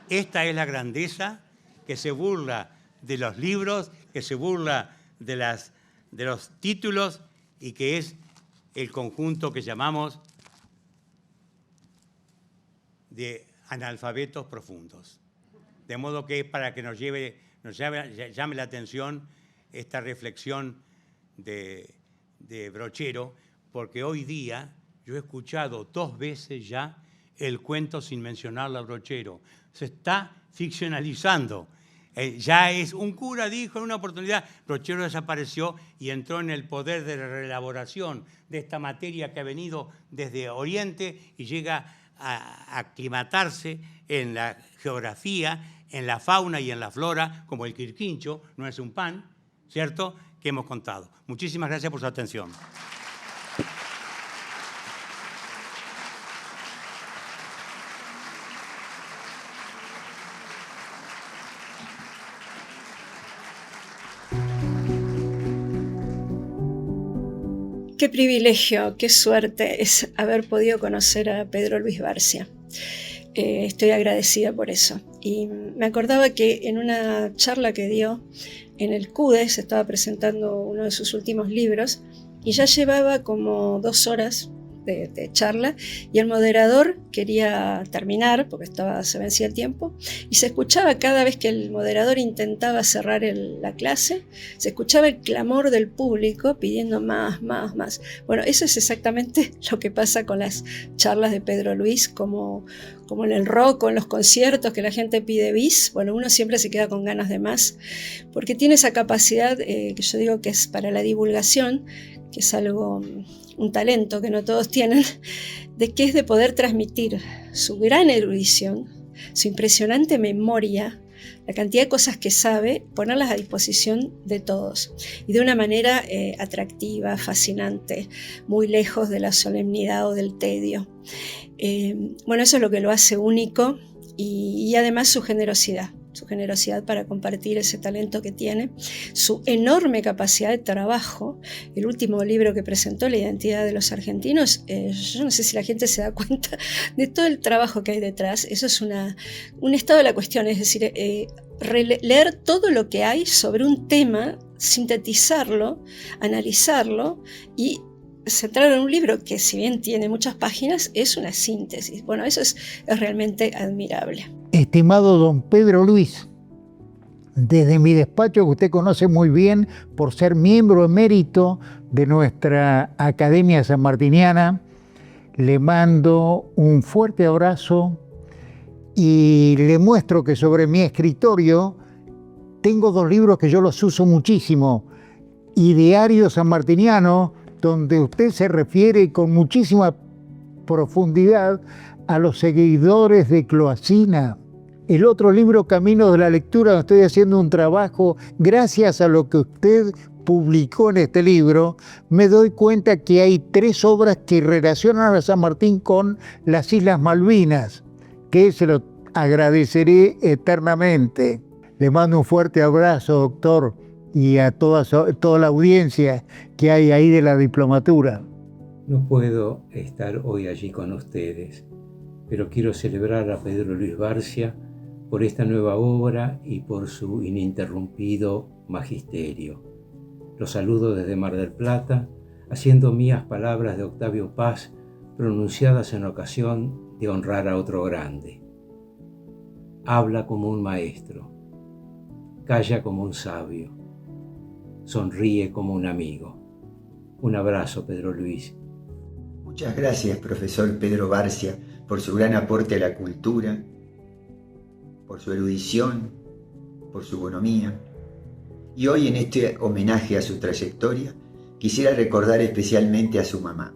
Esta es la grandeza que se burla de los libros, que se burla de los títulos y que es el conjunto que llamamos de analfabetos profundos. De modo que es para que nos llame la atención esta reflexión de Brochero, porque hoy día yo he escuchado 2 veces ya el cuento sin mencionarlo a Brochero. Se está ficcionalizando. Ya es un cura, dijo en una oportunidad, Brochero desapareció y entró en el poder de reelaboración de esta materia que ha venido desde Oriente y llega a aclimatarse en la geografía, en la fauna y en la flora, como el quirquincho, no es un pan, ¿cierto?, que hemos contado. Muchísimas gracias por su atención. Qué privilegio, qué suerte es haber podido conocer a Pedro Luis Barcia. Estoy agradecida por eso. Y me acordaba que en una charla que dio en el CUDE, se estaba presentando uno de sus últimos libros, y ya llevaba como 2 horas de charla, y el moderador quería terminar, porque se vencía el tiempo, y se escuchaba cada vez que el moderador intentaba cerrar la clase, se escuchaba el clamor del público pidiendo más. Bueno, eso es exactamente lo que pasa con las charlas de Pedro Luis, como en el rock o en los conciertos, que la gente pide bis. Bueno, uno siempre se queda con ganas de más, porque tiene esa capacidad que yo digo que es para la divulgación, que es algo, un talento que no todos tienen, de que es de poder transmitir su gran erudición, su impresionante memoria, la cantidad de cosas que sabe, ponerlas a disposición de todos y de una manera atractiva, fascinante, muy lejos de la solemnidad o del tedio. Bueno, eso es lo que lo hace único y además su generosidad para compartir ese talento que tiene, su enorme capacidad de trabajo. El último libro que presentó, La identidad de los argentinos, yo no sé si la gente se da cuenta de todo el trabajo que hay detrás. Eso es un estado de la cuestión, es decir, leer todo lo que hay sobre un tema, sintetizarlo, analizarlo y centrar en un libro que, si bien tiene muchas páginas, es una síntesis. Bueno, eso es realmente admirable. Estimado don Pedro Luis, desde mi despacho, que usted conoce muy bien por ser miembro emérito de nuestra Academia Sanmartiniana, le mando un fuerte abrazo y le muestro que sobre mi escritorio tengo 2 libros que yo los uso muchísimo. Ideario Sanmartiniano, donde usted se refiere con muchísima profundidad a los seguidores de Cloacina. El otro libro, Camino de la Lectura, donde estoy haciendo un trabajo, gracias a lo que usted publicó en este libro, me doy cuenta que hay 3 obras que relacionan a San Martín con las Islas Malvinas, que se lo agradeceré eternamente. Le mando un fuerte abrazo, doctor, y a toda la audiencia que hay ahí de la diplomatura. No puedo estar hoy allí con ustedes, pero quiero celebrar a Pedro Luis Barcia por esta nueva obra y por su ininterrumpido magisterio. Los saludo desde Mar del Plata, haciendo mías palabras de Octavio Paz, pronunciadas en ocasión de honrar a otro grande. Habla como un maestro, calla como un sabio, sonríe como un amigo. Un abrazo, Pedro Luis. Muchas gracias, profesor Pedro Barcia, por su gran aporte a la cultura, por su erudición, por su bonomía. Y hoy, en este homenaje a su trayectoria, quisiera recordar especialmente a su mamá,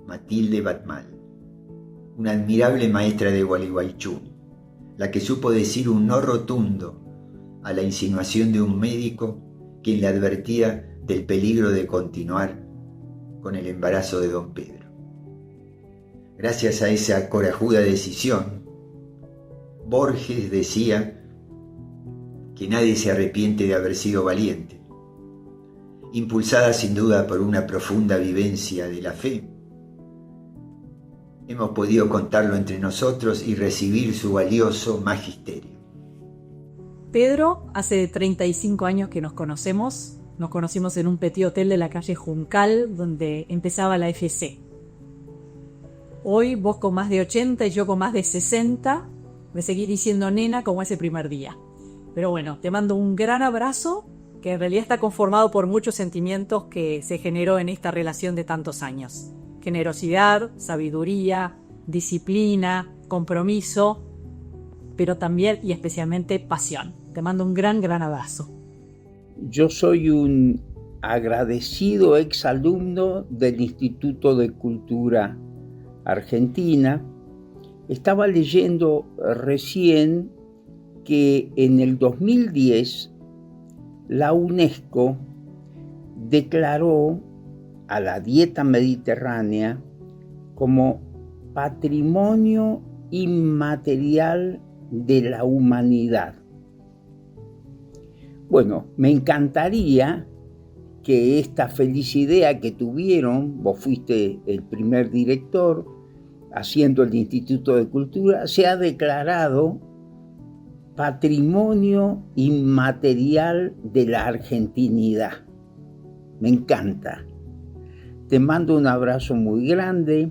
Matilde Batmal, una admirable maestra de Gualeguaychú, la que supo decir un no rotundo a la insinuación de un médico quien le advertía del peligro de continuar con el embarazo de don Pedro. Gracias a esa corajuda decisión, Borges decía que nadie se arrepiente de haber sido valiente. Impulsada sin duda por una profunda vivencia de la fe, hemos podido contarlo entre nosotros y recibir su valioso magisterio. Pedro, hace 35 años que nos conocemos. Nos conocimos en un petit hotel de la calle Juncal, donde empezaba la FC. Hoy, vos con más de 80 y yo con más de 60, me seguís diciendo nena como ese primer día. Pero bueno, te mando un gran abrazo, que en realidad está conformado por muchos sentimientos que se generó en esta relación de tantos años. Generosidad, sabiduría, disciplina, compromiso, pero también y especialmente pasión. Te mando un gran abrazo. Yo soy un agradecido exalumno del Instituto de Cultura Argentina. Estaba leyendo recién que en el 2010 la UNESCO declaró a la dieta mediterránea como patrimonio inmaterial de la humanidad. Bueno, me encantaría que esta feliz idea que tuvieron, vos fuiste el primer director, haciendo el Instituto de Cultura, sea declarado patrimonio inmaterial de la argentinidad. Me encanta. Te mando un abrazo muy grande,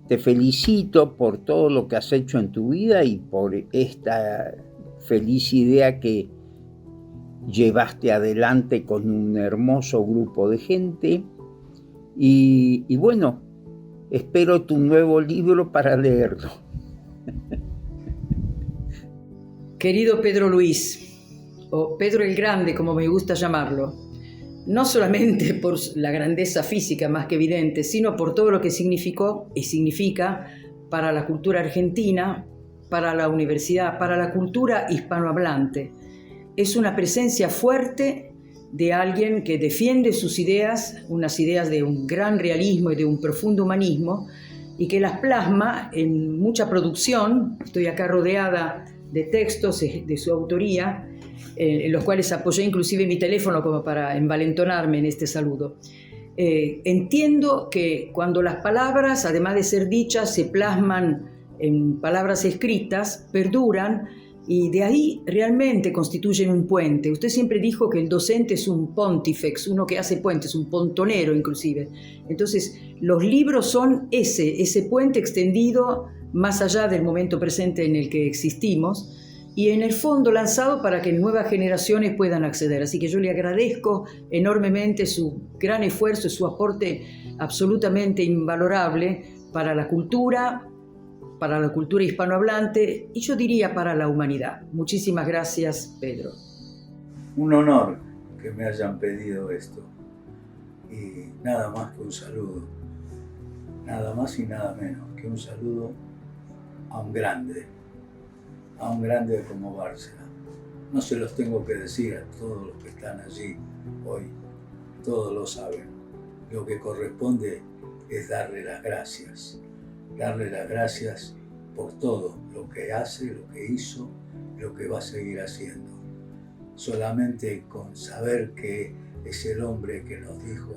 te felicito por todo lo que has hecho en tu vida y por esta feliz idea que llevaste adelante con un hermoso grupo de gente y bueno, espero tu nuevo libro para leerlo. Querido Pedro Luis, o Pedro el Grande, como me gusta llamarlo, no solamente por la grandeza física más que evidente, sino por todo lo que significó y significa para la cultura argentina, para la universidad, para la cultura hispanohablante. Es una presencia fuerte de alguien que defiende sus ideas, unas ideas de un gran realismo y de un profundo humanismo, y que las plasma en mucha producción. Estoy acá rodeada de textos de su autoría, en los cuales apoyé inclusive mi teléfono como para envalentonarme en este saludo. Entiendo que cuando las palabras, además de ser dichas, se plasman en palabras escritas, perduran, y de ahí realmente constituyen un puente. Usted siempre dijo que el docente es un pontifex, uno que hace puentes, un pontonero inclusive. Entonces, los libros son ese puente extendido más allá del momento presente en el que existimos y en el fondo lanzado para que nuevas generaciones puedan acceder. Así que yo le agradezco enormemente su gran esfuerzo y su aporte absolutamente invalorable para la cultura hispanohablante y yo diría para la humanidad. Muchísimas gracias, Pedro. Un honor que me hayan pedido esto y nada más que un saludo, nada más y nada menos que un saludo a un grande como Bárcena. No se los tengo que decir a todos los que están allí hoy, todos lo saben. Lo que corresponde es darle las gracias por todo lo que hace, lo que hizo, lo que va a seguir haciendo. Solamente con saber que es el hombre que nos dijo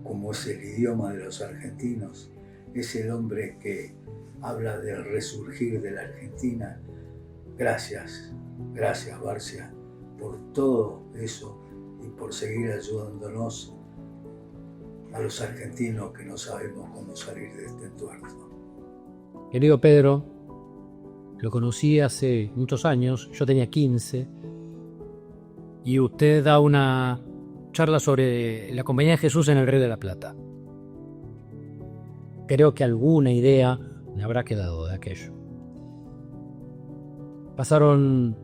cómo es el idioma de los argentinos, es el hombre que habla del resurgir de la Argentina. Gracias Bárcena, por todo eso y por seguir ayudándonos a los argentinos que no sabemos cómo salir de este entuerto. Querido Pedro, lo conocí hace muchos años, yo tenía 15, y usted da una charla sobre la Compañía de Jesús en el Río de la Plata. Creo que alguna idea me habrá quedado de aquello. Pasaron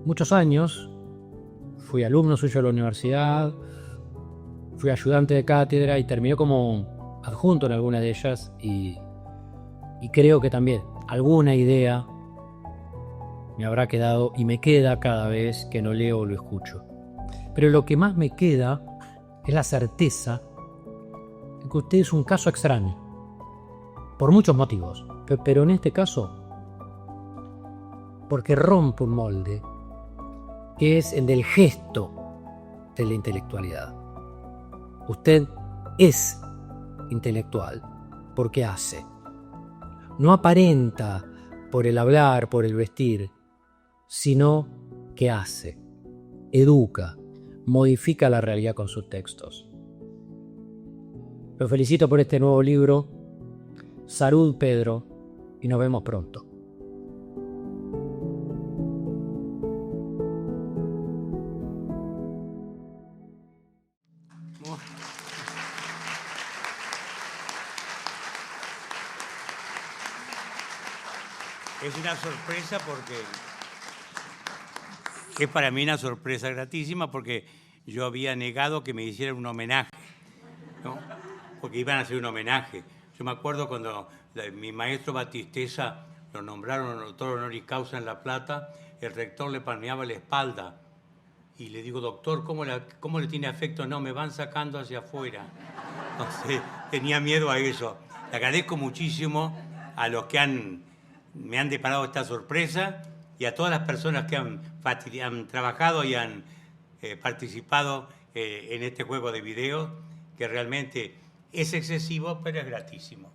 muchos años, fui alumno suyo de la universidad, fui ayudante de cátedra y terminé como adjunto en alguna de ellas y creo que también alguna idea me habrá quedado y me queda cada vez que no leo o lo escucho. Pero lo que más me queda es la certeza de que usted es un caso extraño, por muchos motivos, pero en este caso porque rompe un molde que es el del gesto de la intelectualidad. Usted es intelectual porque hace. No aparenta por el hablar, por el vestir, sino que hace, educa, modifica la realidad con sus textos. Lo felicito por este nuevo libro. Salud, Pedro, y nos vemos pronto. Es una sorpresa porque es para mí una sorpresa gratísima porque yo había negado que me hicieran un homenaje, ¿no? Porque iban a hacer un homenaje. Yo me acuerdo cuando mi maestro Batisteza lo nombraron doctor honoris causa en La Plata, el rector le palmeaba la espalda y le digo, doctor, ¿cómo le tiene afecto? No, me van sacando hacia afuera. Entonces tenía miedo a eso. Le agradezco muchísimo a los que me han deparado esta sorpresa y a todas las personas que han trabajado y han participado en este juego de videos, que realmente es excesivo, pero es gratísimo.